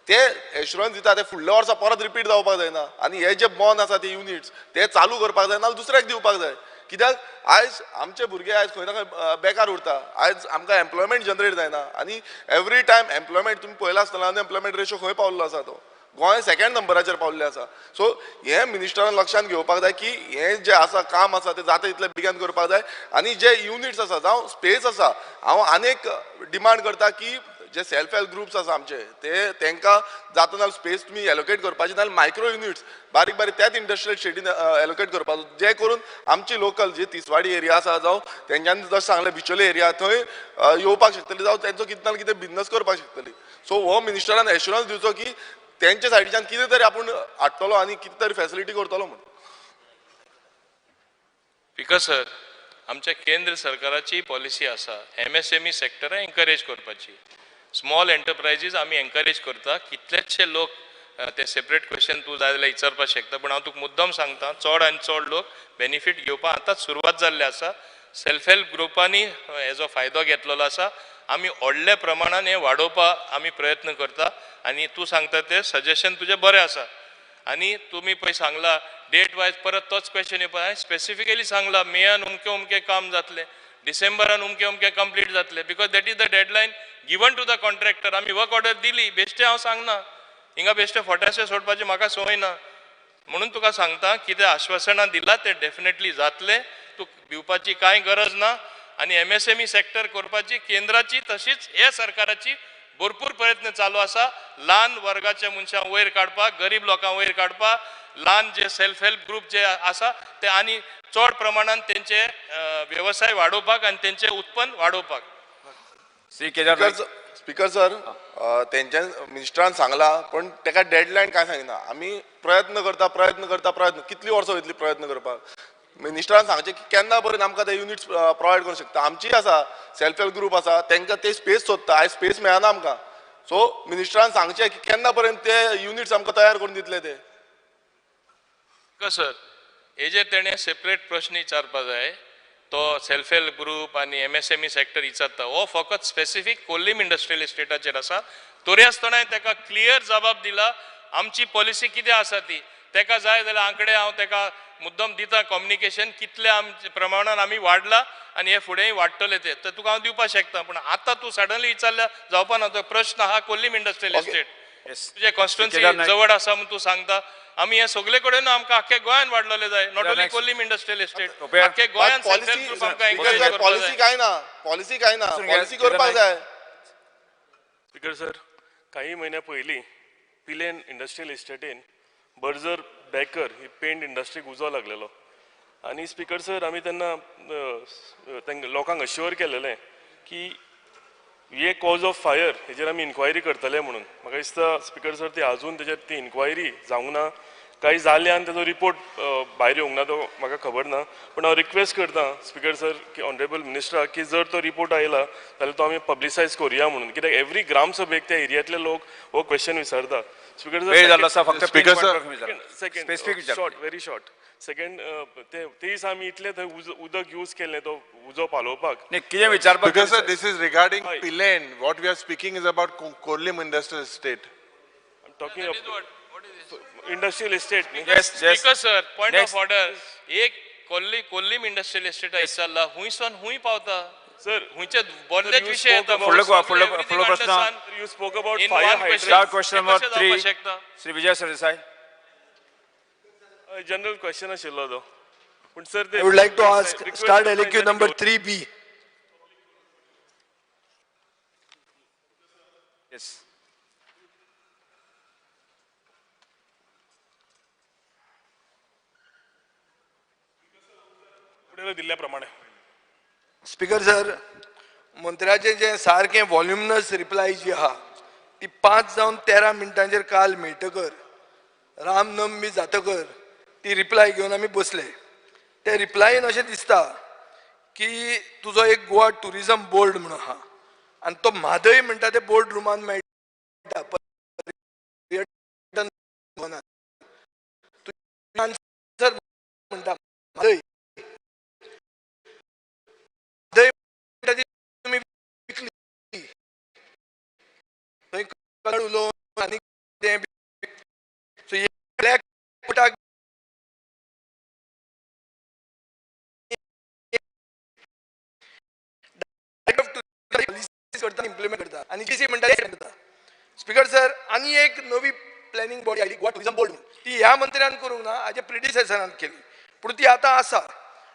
ते एश्युरन्स दिता ते फुडल्या वर्सा परत रिपीट जावपाक जायना आनी हे जे बंद आसा ते युनिट्स ते चालू करपाक जाय नाल्यार दुसऱ्याक दिवपाक जाय कित्याक आयज आमचे भुरगे आयज खंय ना खंय बेकार उरता आयज आमकां एम्प्लॉयमेंट जनरेट जायना आनी एवरी टायम एम्प्लॉयमेंट तुमी पळयला आसतना अनएम्प्लॉयमेंट रेशो खंय पावल्लो आसा तो गोंय सेकंड नंबराचेर पावल्ले आसा सो हे मिनिस्टरान लक्षांत घेवपाक जाय की हे जे आसा काम आसा ते जाता तितले बेगीन करपाक जाय आनी जे युनिट्स आसा जावं स्पेस आसा हांव आनीक डिमांड करता की जे सेल्फ हेल्प ग्रुप्स आसा आमचे ते तांकां जाता जाल्यार स्पेस तुमी एलोकेट करपाचे नाल्यार मायक्रो युनिट्स बारीक बारीक त्याच इंडस्ट्रियल स्टेटीन एलोकेट करपाचो जे करून आमची लोकल जी तिसवाडी एरिया आसा जावं तेंच्यांनी जशें सांगलें बिचोले एरिया थंय येवपाक शकतली जावं तेंचो कितें ना कितें बिजनस करपाक शकतली सो हो मिनिस्टरान एश्युरन्स दिवचो की तेंचे सायडीच्यान कितें तरी आपूण हाडटलो आनी कितें तरी फॅसिलिटी करतलो म्हणून स्पीकर सर आमच्या केंद्र सरकाराची पॉलिसी आसा MSME सेक्टरां एनकरेज करपाची स्मॉल एंटरप्रायजीस आमी एनकरेज करता कितलेशे लोक ते सेपरेट क्वेश्चन तूं जाय जाल्यार विचारपाक शकता पूण हांव तुका मुद्दम सांगता चड आनी चड लोक बेनिफीट घेवपाक आतांच सुरवात जाल्ली आसा सेल्फ हेल्प ग्रुपांनी हेजो फायदो घेतलेलो आसा आमी व्हडल्या प्रमाणान हे वाडोवपाक आमी प्रयत्न करता आनी तूं सांगता ते सजेशन तुजें बरें आसा आनी तुमी पळय सांगला डेट वायज परत तोच क्वेश्चन येवपा हांवें स्पेसिफिकली सांगला मेयान उमकें काम जातलें डिसेंबरान उमकें कंप्लीट जातलें because that is the deadline given to the contractor आमी वर्क ऑर्डर दिली बेश्टे हांव सांगना हिंगा बेश्टे फोट्याशे सोडपाची म्हाका संवय ना म्हणून तुका सांगता कितें आश्वासनां दिलां तें डेफिनेटली जातलें तूं भिवपाची कांय गरज ना आनी MSME सेक्टर करपाची केंद्राची तशीच हे सरकाराची भरपूर प्रयत्न चालू आसा ल्हान वर्गाच्या मनशांक वयर काडपाक गरीब लोकांक वयर काडपाक ल्हान जे सेल्फ हेल्प ग्रुप जे आसा ते आनी चड प्रमाणान तेंचे व्यवसाय वाडोवपाक आनी तेंचे उत्पन्न वाडोवपाक स्पीकर सर तेंच्या मिनिस्टरान सांगला पण ताका डेडलायन काय सांगिना आमी प्रयत्न करता कितली वर्सां वयतली प्रयत्न करपाक मिनिस्टरान सांगचे की केन्ना पर्यंत आमकां ते युनिट्स प्रोवायड करूंक शकता आमची आसा सेल्फ हेल्प ग्रुप आसा तांकां ते स्पेस सोदता आयज स्पेस मेळना आमकां सो मिनिस्टरान सांगचे की केन्ना पर्यंत ते युनिट्स आमकां तयार करून दितले ते सर हेजेर तेणें सेपरेट प्रश्न विचारपा जाय तो सेल्फ हेल्प ग्रुप आनी MSME सेक्टर विचारता हो फकत स्पेसिफीक कोल्लीम इंडस्ट्रियल इस्टेटाचेर आसा तरी आसतना ताका क्लियर जबाब दिला आमची पॉलिसी कितें आसा ती ताका जाय जाल्यार आंकडे हांव ताका मुद्दम दिता कम्युनिकेशन कितले आमचे प्रमाणान आमी वाडला आनी हे फुडेंय वाडटले ते तर तुका हांव दिवपाक शकता पूण आतां तूं सडनली विचारल्या जावपा ना तो प्रश्न आहा कोल्लीम इंडस्ट्रियल इस्टेट तुजे कॉन्स्टिट्युएन्सी जवळ आसा म्हूण तूं सांगता आमी हे सगळे कडेन आमकां आख्या गोंयान वाडलेले जाय not only Corlim industrial estate आख्या गोंयान सेल्फ हेल्प ग्रुप आमकां एनकरेज करपाक जाय पॉलिसी काय ना पॉलिसी करपाक जाय स्पीकर सर काही महिन्या पयलीं पिलेन इंडस्ट्रियल इस्टेटीन बर्जर बेकर ही पेंट इंडस्ट्रीक उजो लागलेलो आनी स्पीकर सर आमी तेन्ना लोकांक अश्युअर केलेलें की हे कॉज ऑफ फायर हेजेर आमी इन्क्वायरी करतले म्हणून म्हाका दिसता स्पीकर सर ती अजून तेजेर ती इन्क्वायरी जावंक ना काही जालें आनी तेजो रिपोर्ट भायर येवंक ना तो म्हाका खबर ना पूण हांव रिक्वेस्ट करता स्पीकर सर की ऑनरेबल मिनिस्टराक की जर तो रिपोर्ट आयला जाल्यार तो आमी पब्लिसायज करुया म्हणून कित्याक एवरी ग्राम सभेक त्या एरियांतले लोक हो क्वेश्चन विचारता speaker second short very short second ते दिस आमी इतले थंय उदक यूज केलें तो उजो पालोवपाक कितें विचारपाक Because sir, this is regarding Pilen. What we are speaking is about Korlim Industrial Estate. I'm talking about industrial estate speaker sir point of order एक कोल्लीम इंडस्ट्रियल इस्टेट विचारला हुंयसून हुंय पावता सर हुंयचे बरेच विषय येता फुडलो प्रश्न you spoke about question number 3 Shri Vijay Sardesai general question आशिल्लो तो पूण sir I would like to ask start LAQ number 3B. Yes. दिल्ल्याप्रमाणे स्पीकर सर मंत्र्याचे जे सारखे व्हॉल्युमिनस रिप्लाय जी आहा ती 5 जावन 13 मिनटांचेर काल मेळटकर रामनवमी जातकर ती रिप्लाय घेवन आमी बसले ते रिप्लायन अशें दिसता की तुझो एक गोवा टुरिझम बोर्ड म्हणून आहा आणि तो म्हादय म्हणटा ते बोर्ड रुमान मेळटा पर्यटन भवनात. तुझी answer म्हणटा म्हादय म्हादय म्हणटा ती तुमी विकली थंय कलर उलोवन आनी ते सो हे ब्लॅक कोटाक इम्प्लिमेंट करता आणि जीसी म्हणटा ते करता. स्पीकर सर आनी एक नवी planning body oily Goa tourism board ती ह्या मंत्र्यान करूंक ना हाजे प्रिडिसेसरान केली पूण ती आतां आसा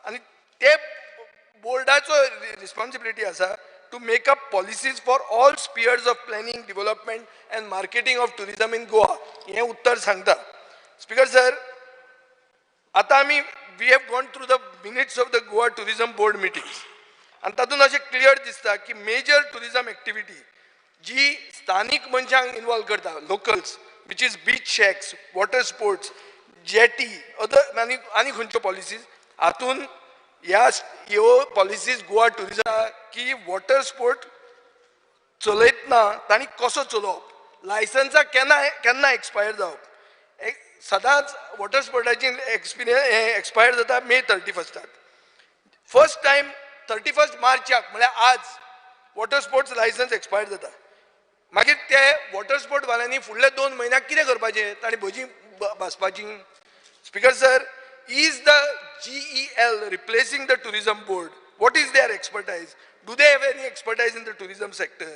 आनी ते बोर्डाचो रिस्पॉन्सिबिलिटी आसा to make up policies for all spheres of planning development and marketing of tourism in Goa हें उत्तर सांगता. स्पीकर सर आतां आमी we have gone through the minutes of the Goa tourism board meetings आणि तातूंत अशें क्लियर दिसता की मेजर टुरिझम एक्टिविटी जी स्थानिक मनशांक इन्वॉल्व करता locals which is beach shacks water sports jetty other आनी खंयच्यो पॉलिसीज हातून ह्यो पॉलिसीज गोवा टुरिझम की वॉटर स्पोर्ट चलयतना तांणी कसो चलोवप लायसन्सां केन्ना एक्सपायर जावप सदांच वॉटर स्पोर्टाची एक्सपायर जाता मे 31 फर्स्ट टायम 31 मार्चाक म्हळ्यार आज वॉटर स्पोर्ट्स लायसन्स एक्सपायर जाता. मागीर ते वॉटर स्पोर्ट वाल्यांनी फुडले 2 म्हयन्याक कितें करपाचें तांणी भजी भाजपाची. Speaker sir is the GEL replacing the tourism board what is their expertise do they have any expertise in the tourism sector.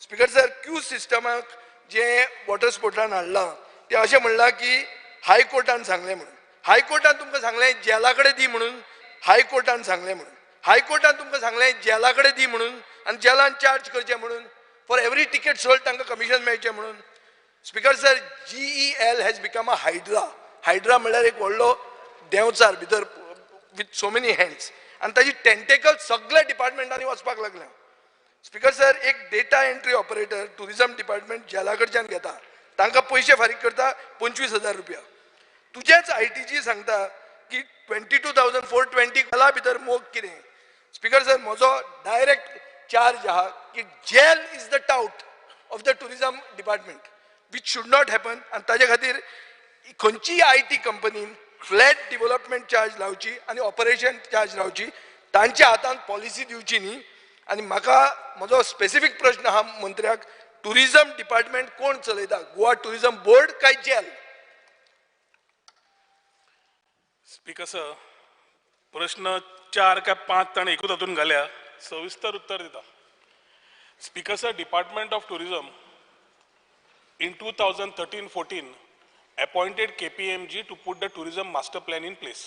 Speaker sir queue सिस्टमाक जे वॉटर स्पोर्टान हाडलां ते अशें म्हणलां की हायकोर्टान सांगलें म्हणून हायकोर्टान तुमकां सांगलें जेला कडेन दी म्हणून हायकोर्टान सांगलें म्हणून हायकोर्टान तुमकां सांगलें जेला कडेन दी म्हणून आनी जेलान चार्ज करचें म्हणून फॉर एवरी टिकेट सोल्ड तांकां कमिशन मेळचें म्हणून. Speaker sir GEL has become a hydra म्हणल्यार एक व्हडलो देंवचार भितर विथ सो मेनी हँड्स आनी ताजी टेंटेकल सगळ्या डिपार्टमेंटांनी वचपाक लागल्या. स्पीकर सर एक data entry operator tourism department जेला कडच्यान घेता तांकां पयशे फारीक करता 25,000 रुपया. तुजेच ITG सांगता की 22,420 कला भितर मोग कितें. स्पीकर सर म्हजो डायरेक्ट चार्ज आहा की GEL is the tout of the tourism department which should not happen आनी ताजे खातीर खंयचीय IT कंपनीन फ्लॅट डेव्हलपमेंट चार्ज लावची आनी ऑपरेशन चार्ज लावची तांच्या हातान पॉलिसी दिवची न्ही. आनी म्हाका म्हजो स्पेसिफीक प्रश्न आहा मंत्र्याक टुरिझम डिपार्टमेंट कोण चलयता गोवा टुरिझम बोर्ड काय जेल. स्पीकर सर प्रश्न 4 काय 5 ताणें एकूच हातून घाल्या सविस्तर उत्तर दिता. Speaker sir department of tourism in 2013-14 appointed KPMG to put the tourism master plan in place.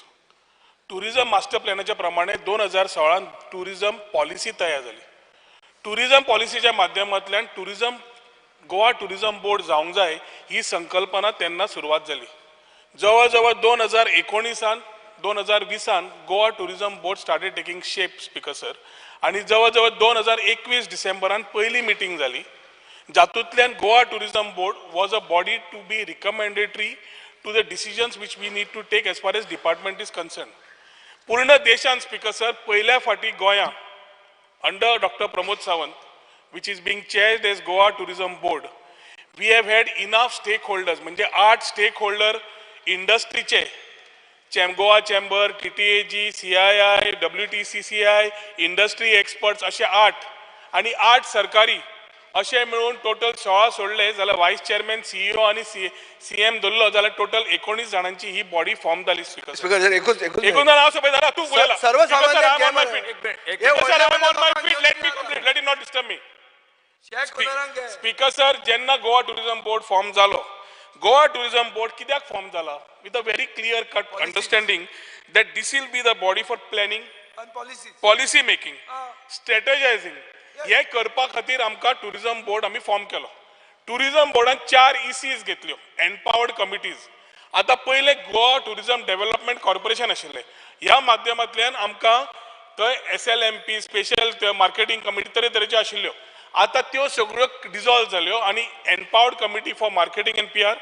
Tourism master प्लॅनाच्या प्रमाणे 2016 टुरिझम पॉलिसी तयार झाली. टुरिझम पॉलिसीच्या माध्यमांतल्यान गोवा टुरिझम बोर्ड जावंक जाय ही संकल्पना तेन्ना सुरवात झाली. जवळ जवळ 2019 2020 Goa tourism board started taking shape. Speaker sir आणि जवळ जवळ 2021 डिसेंबरान पहिली मिटींग झाली जातूंतल्यान Goa tourism board was a body to be recommendatory to the decisions which we need to take as far as department is concern. पूर्ण देशान स्पीकर सर पहिल्या फाटी गोंया under doctor Pramod Sawant which is being chaired as Goa tourism board we have had enough stakeholders म्हणजे 8 stakeholder इंडस्ट्रीचे Goa chamber TTAG CII WTCCI industry experts असे 8 आणि 8 सरकारी असे मिळून टोटल 16 सोडले जाल्यार व्हायस चेअरमॅन CEO आणि CM धरलो जाल्यार टोटल 19 जाणांची ही बॉडी फॉर्म जाली. स्पीकर सर एकूच एकूण नाव सोपे झाला तू बोलला स्पीकर सर जेन्ना गोवा टुरिझम बोर्ड फॉर्म जालो गोवा टुरिझम बोर्ड कित्याक फॉर्म जाला with a very clear cut understanding that this will be the body for planning policy making strategising हे करपा खातीर आमकां टुरिझम बोर्ड आमी फॉर्म केलो. टुरिझम बोर्डान 4 ECs घेतल्यो एम्पावर्ड कमिटीज. आता पहिले गोवा टुरिझम डेव्हलपमेंट कॉर्पोरेशन आशिल्लें ह्या माध्यमांतल्यान आमकां थंय SLMP स्पेशल मार्केटिंग कमिटी तरेतरेच्यो आशिल्ल्यो. आता त्यो सगळ्यो डिझॉल्व जाल्यो आणि empowered committee for marketing and PR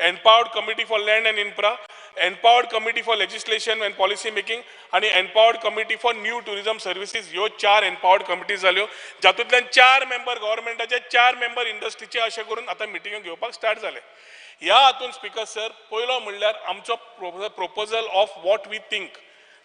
empowered committee for land and infra empowered committee for legislation and policy making आणि empowered committee for new tourism services ह्यो 4 एम्पावर्ड कमिटी जाल्यो जातूंतल्यान 4 मेंबर गव्हर्नमेंटाचे 4 मेंबर इंडस्ट्रीचे अशें करून आतां मिटिंग घेवपाक start जाले. ह्या हातून स्पीकर सर पयलो म्हणल्यार आमचो proposal of what we think.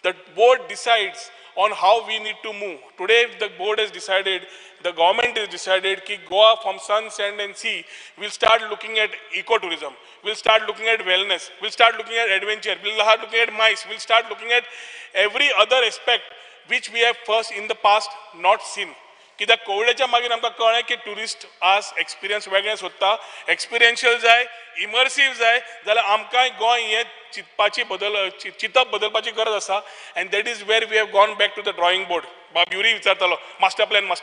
The board decides on how we need to move. Today the board has decided, the government has decided कि Goa from sun, sand and sea will start looking at ecotourism, will start looking at wellness, will start looking at adventure, will start looking at MICE, will start looking at every other aspect which we have first in the past not seen. कित्याक कोविडाच्या मागीर आमकां कळ्ळें की tourist आज experience वेगळे सोदता, experiential जाय, immersive जाय जाल्यार आमकांय गोंय हें चिंतप बदलपाची गरज आसा. And that is where we have gone back to the drawing board. बाब युरी विचारतालो मास्टर प्लॅन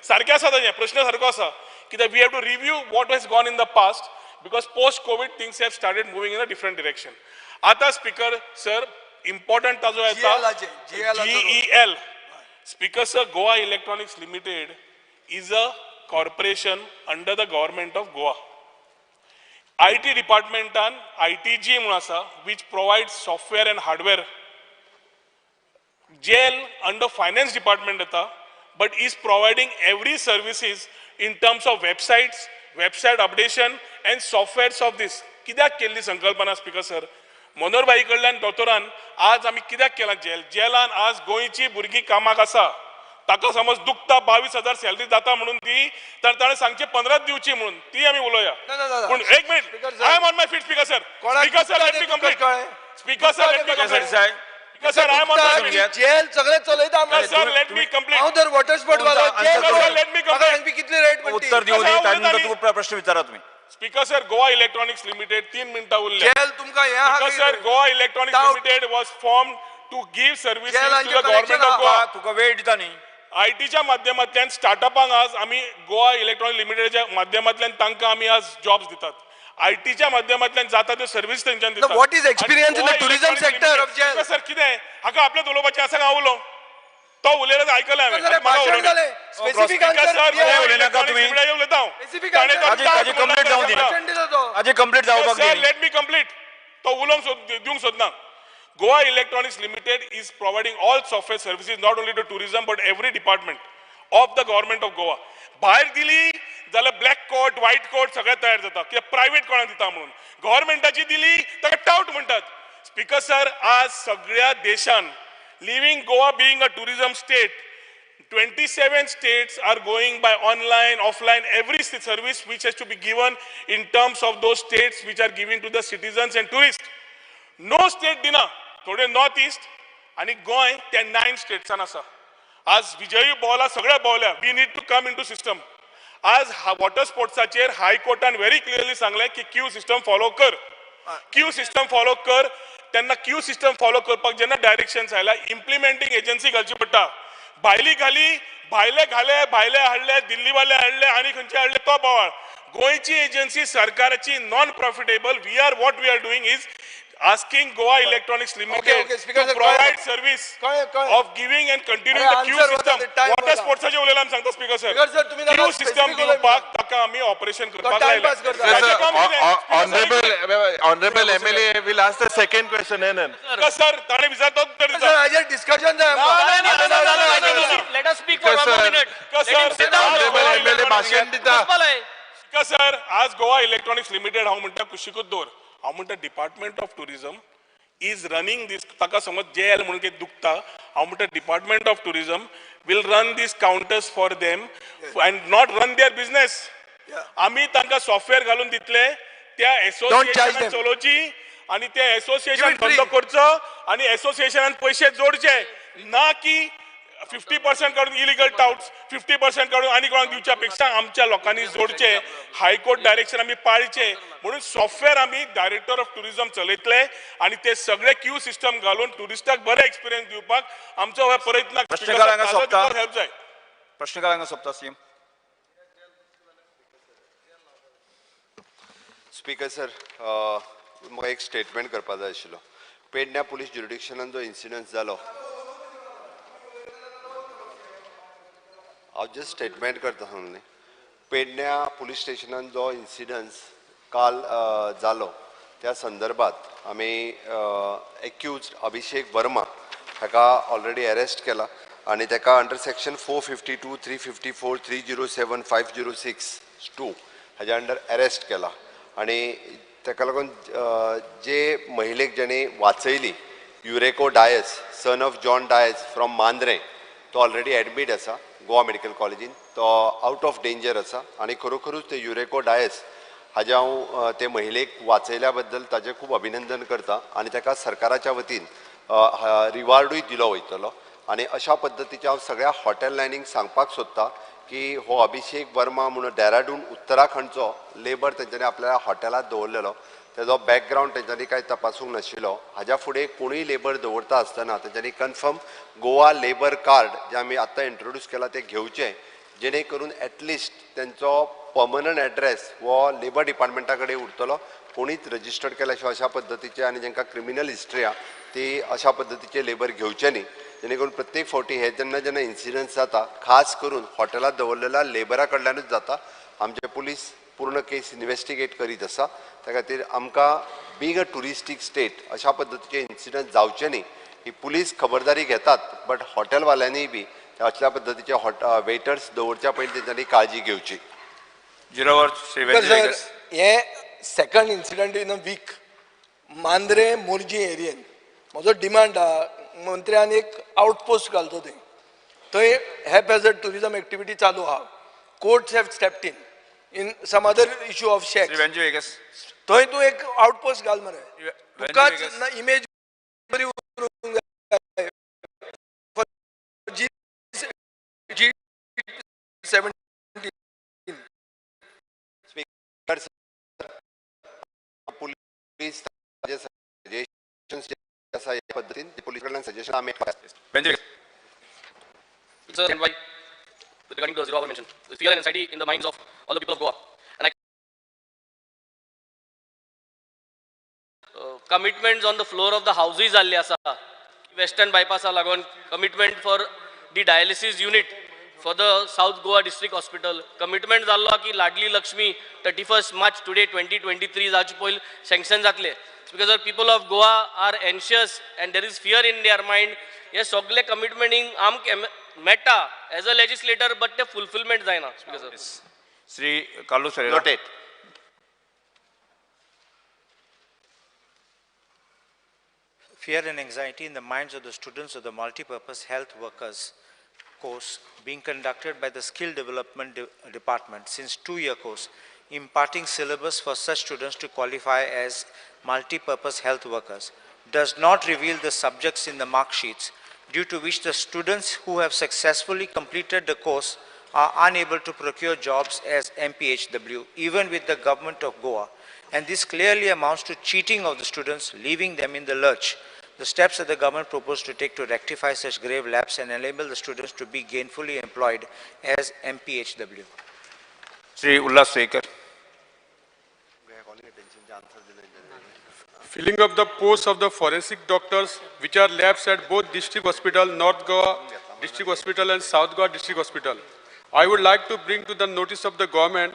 सारकें आसा ताजें, प्रश्न सारको आसा. कित्याक we have to review what has gone in the past because post Covid things have started moving in a different direction. आतां स्पीकर सर इम्पॉर्टंट ताजो येता GEL. Speaker sir, Goa Electronics Limited is a corporation under the government of Goa. IT department and ITG munasa, which provides software and hardware. GEL under finance department ata, but is providing every services in terms of websites, website updation and softwares of this. कित्याक केल्ली संकल्पना speaker sir? Manohar भाई कडल्यान दोतोरान आज आमी कित्याक केला जेलान आज गोंयची भुरगीं कामाक आसा, ताका समज दुखता 22,000 सॅलरी जाता म्हणून ती तर ताणें सांगचे 15 दिवची म्हणून ती आमी उलोवया. पूण एक minute, I am on my feet speaker sir. Speaker sir let me complete. Speaker sir let me complete. Speaker sir I am on my feet. जेल सगळे चलयता आमकां. Sir let me complete. हांव तर वॉटर स्पोर्ट वालो जेल let me complete. कितली rate म्हणटी उत्तर दिवं दी ताणें तो प्रश्न विचारा तुम्ही. Speaker sir Goa electronics limited 3 मिनटां उरले. जेल तुमकां हे आहा Because sir, Goa Electronics Limited was formed to give services to the government of Goa. तुका वेळ दिता न्ही. आयटीच्या माध्यमांतल्यान स्टार्टअपांक आज आमी गोवा इलेक्ट्रॉनिक लिमिटेडच्या माध्यमांतल्यान तांकां आमी आज जॉब्स दितात. आयटीच्या माध्यमांतल्यान जाता त्यो सर्व्हिस तेंच्यान दितात. What is experience in the tourism sector of jail? Sir कितें हाका आपल्यात उलोवपाचें आसा काय हांव उलोवं? तो उलयलो तर आयकलें हांवें. भाशण जालें. स्पेसिफिक आन्सर उलयनाका तुमी. स्पेसिफिक आन्सर ताजी कंप्लीट जावं दी. भाशण दिलो तो. ताजी कंप्लीट जावपाक Sir, दी. let me complete. तो उलोवंक दिवंक सोदना. Goa Electronics Limited is providing all software services not only to tourism but every department of the government of Goa. भायर दिली जाल्यार ब्लॅक कोट, व्हाईट कोट सगळें तयार जाता कित्याक प्रायव्हेट कोणाक दिता म्हणून. गव्हर्नमेंटाची दिली ताका टावट म्हणटात. स्पीकर सर आज सगळ्या देशान leaving Goa being a tourism state, 27 states are going by online, offline, every service which has to be given in terms of those states which are giving to the citizens and tourists. No state dina. थोडे north east आणि गोंय त्या 9 स्टेट्सान आसा. आज विजयी भोवला सगळे भोवल्या. We need to come in to system. आज वॉटर स्पोर्ट्साचेर हायकोर्टान व्हेरी क्लियरली सांगलें की क्यू सिस्टम फॉलो कर. क्यू सिस्टम फॉलो कर. त्यांना क्यू सिस्टम फॉलो करपाक जेन्ना डायरेक्शन्स आयला इम्प्लिमेंटींग एजन्सी घालची पडटा. भायली घाली, भायले घाले, भायले हाडले, दिल्ली वाले हाडले आणि खंयचे हाडले तो बोवाळ. गोंयची एजन्सी सरकाराची non profitable. We are what we are doing is asking Goa Electronics Limited to provide service of giving and continuing the queue system. Water sports चे उलयला आमी सांगता स्पीकर सर. queue system दिवपाक ताका आमी ऑपरेशन करपाक लायला. Honorable MLA will ask the second question. Sir ताणे विचारता उत्तर दिता. हाजेर डिस्कशन जाय आमकां. Let us speak for 1 minute. Honorable MLA भाषण दिता. सर आज गोवा इलेक्ट्रॉनिक्स लिमिटेड हांव म्हणटा कुशीकूच दवर. हांव म्हणटा department of tourism is running this. ताका समज जेल म्हणून कितें दुखता हांव म्हणटा department of tourism will run this counters for them and not run their business. आमी तांकां सॉफ्टवेअर घालून दितले. त्या एसोसिएशनान चलोवची आणि त्या एसोसिएशन बंद करचो आणि एसोसिएशनान पैसे जोडचे ना की 50% काढून इलिगल टाउट्स 50% काढून आणि कोणाक दिवच्या पेक्षा आमच्या लोकांनी जोडचे. हायकोर्ट डायरेक्शन आम्ही पाळचे म्हणून सॉफ्टवेअर आम्ही डायरेक्टर ऑफ टुरिझम चलयतले आणि ते सगळे क्यू सिस्टम घालून टुरिस्टाक बरे एक्सपिरियन्स दिवपाक आमचो हो प्रयत्न हेल्प जाय. प्रश्नकारांक सोंपता सीएम. स्पीकर सर म्हाका एक स्टेटमेंट करपाक जाय आशिल्लो. पेडण्या पुलीस ज्युरिडिक्शनान जो इन्सिडंट जालो हांव जस्ट स्टेटमेंट करता सांगलें. पेडण्या पुलीस स्टेशनान जो इन्सिडंट काल जालो त्या संदर्भात आम्ही एक्यूज अभिषेक वर्मा हाका ऑलरेडी अरेस्ट केला आणि ताका अंडर सेक्शन 452, 354, 307, 506(2) हाज्या अंडर अरेस्ट केला आणि ताका लागून जे महिलेक जेणे वाचयली Eurico Dias son of John Dias from Mandrem तो ऑलरेडी एडमीट आसा गोवा मेडिकल कॉलेजीन तो आउट ऑफ डेंजर आसा आणि खरोखरूच ते युरेको डायस हाजे हांव ते महिलेक वाचयल्या बद्दल ताजें खूब अभिनंदन करता आणि ताका सरकाराच्या वतीन रिवार्डूय दिलो वयतलो आणि अशा पद्दतीचे हांव सगळ्या हॉटेल लायनींक सांगपाक सोदता की हो अभिषेक वर्मा म्हणून डेराडून उत्तराखंडचो लेबर तेंच्यांनी आपल्या हॉटेलांत दवरलेलो तेजो बॅकग्रावंड तेंच्यांनी कांय तपासूंक नाशिल्लो हाज्या फुडें कोणूय लेबर दवरता आसतना तेंच्यांनी कन्फर्म गोवा लेबर कार्ड जे आमी आतां इंट्रोड्यूस केला ते घेवचें जेणे करून एटलिस्ट तेंचो पर्मनंट एड्रेस हो लेबर डिपार्टमेंटा कडेन उरतलो कोणीच रजिस्टर्ड केल्या शिवाय अशा पद्दतीचे आनी जांकां क्रिमिनल हिस्ट्री आहा ती अशा पद्दतीचे लेबर घेवचे न्ही जेणे करून प्रत्येक फावटी हे जेन्ना जेन्ना इन्सिडंट्स जाता खास करून हॉटेलांत दवरलेल्या लेबरा कडल्यानूच जाता आमचे पुलीस पूर्ण केस इन्वेस्टिगेट करीत आसा त्या खातीर आमकां बींग अ टुरिस्टीक स्टेट अशा पद्दतीचे इन्सिडंट जावचे न्ही ही पुलीस खबरदारी घेतात बट हॉटेलवाल्यांनीय बी असल्या पद्दतीचे वेटर्स दवरच्या पयलीं तेंच्यांनी काळजी घेवची. हे second incident in a week Mandrem Morjim एरियेन म्हजो डिमांड आहा मंत्र्यान एक आउटपोस्ट घालचो थंय हॅपहॅझर्ड टुरिझम एक्टिविटी चालू आहा courts have stepped in some other issue of shacks थंय तूं एक आउटपोस्ट घाल मरे तुकाच इमेज बरी उरूंक जाय G17 पुलीस सजेशन्स आसा ह्या पद्दतीन पुलीस कडल्यान सजेशन आमी Sir, and why regarding the zero hour mention, the fear and anxiety in the minds of all the people of Goa. And commitments on the floor of the houses जाल्ले आसा western bypass लागून commitment for the dialysis unit for the South Goa district hospital commitment जाल्लो की लाडली Lakshmi 31st March today 2023 जावचे पयलीं sanction जातले because the people of Goa are anxious and there is fear in their mind हे सगळे commitmenting आमकां Meta as a legislator but the fulfillment जायना because Shri Kalu sir noted. Fear and anxiety in the minds of the students of the multi-purpose health workers course being conducted by the skill development department since 2-year course imparting syllabus for such students to qualify as multi-purpose health workers does not reveal the subjects in the mark sheets due to which the students who have successfully completed the course are unable to procure jobs as MPHW even with the government of Goa, and this clearly amounts to cheating of the students, leaving them in the lurch. The steps that the government proposed to take to rectify such grave lapse and enable the students to be gainfully employed as MPHW. Sri Ullas Sekar. Filling up the posts of the forensic doctors, which are labs at both District Hospital, North Goa District Hospital and South Goa District Hospital. I would like to bring to the notice of the government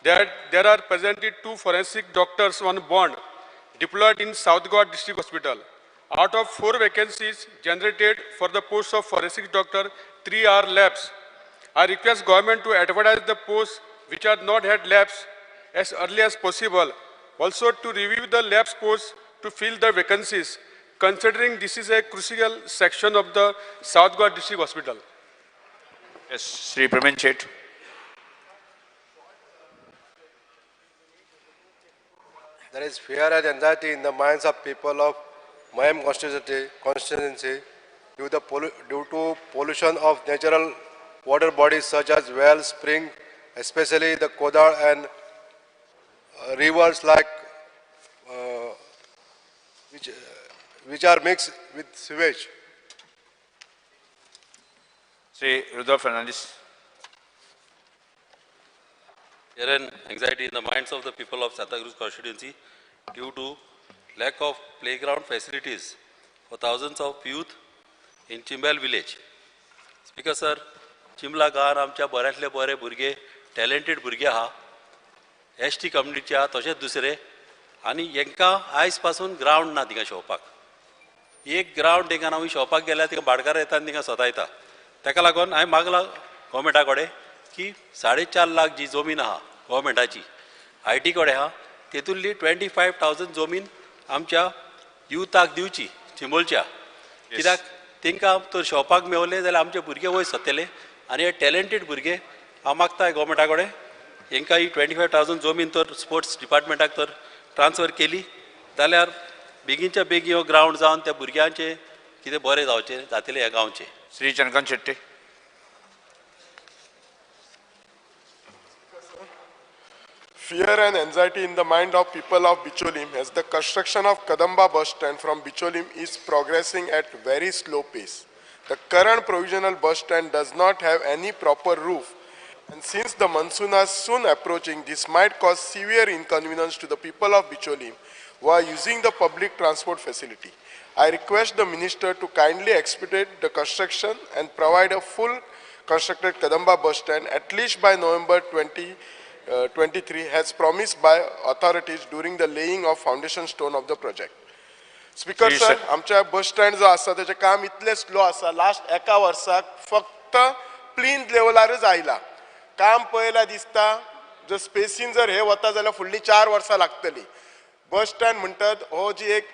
that there are presently 2 forensic doctors on bond deployed in South Goa District Hospital. Out of 4 vacancies generated for the posts of forensic doctor, 3 are labs. I request government to advertise the posts which are not had labs as early as possible. Also to review the labs posts to fill the vacancies, considering this is a crucial section of the South Goa District Hospital. Yes, Sri Pramin Chet. There is fear and anxiety in the minds of people of Mayam constituency due to pollution of natural water bodies such as wells, spring, especially the Kodar and rivers like which are mixed with sewage. Sri Rudolph Fernandez. Fear and anxiety in the minds of the people of Santa Cruz constituency due to lack of playground facilities for thousands of youth in Chimbal village. Speaker sir, Chimla गांवान आमच्या बऱ्यांतले बरे भुरगे talented भुरगे आहा ST कम्युनिटीचे आहा तशेंच दुसरे आनी हांकां आयज पासून ग्रावंड ना थिंगा शोवपाक. एक ग्रावंड थिंगा हांव शोवपाक गेल्यार थिंगा भाटकार येता आनी थिंगा स्वता येता. ताका लागून हांवें मागलां गोवमेंटा कडेन की 4.5 लाख जी जमीन आहा गोवमेंटाची IT कडेन आहा तेतूंतली 25,000 जमीन आमच्या युथाक दिवची चिंबोलच्या. कित्याक तांकां तर शोवपाक मेवले जाल्यार आमचे भुरगे वयर सरतले आनी हे टॅलंटेड भुरगे हांव मागता गोवमेंटा कडेन हांकां ही 25,000 जमीन तर स्पोर्ट्स डिपार्टमेंटाक तर ट्रान्सफर केली जाल्यार बेगीनच्या बेगीन हो ग्रावंड जावन त्या भुरग्यांचे कितें बरें जातलें ह्या गांवचें. Shri Chandrakant Shetty. Fear and anxiety in the mind of people of Bicholim as the construction of Kadamba bus stand from Bicholim is progressing at very slow pace. The current provisional bus stand does not have any proper roof, and since the monsoon is soon approaching, this might cause severe inconvenience to the people of Bicholim who are using the public transport facility. I request the minister to kindly expedite the construction and provide a full constructed Kadamba bus stand at least by November 2023 as promised by authorities during the laying of foundation stone of the project. Speaker sir, आमच्या bus stand जो आसा त्याचे काम इतले slow आसा last एका वर्साक फक्त प्लिंथ लेवलारच आयला. काम पळयल्यार दिसता जर स्पेसीन जर हे वता जाल्यार फुडली 4 वर्सां लागतली. बस स्टँड म्हणटात हो जी एक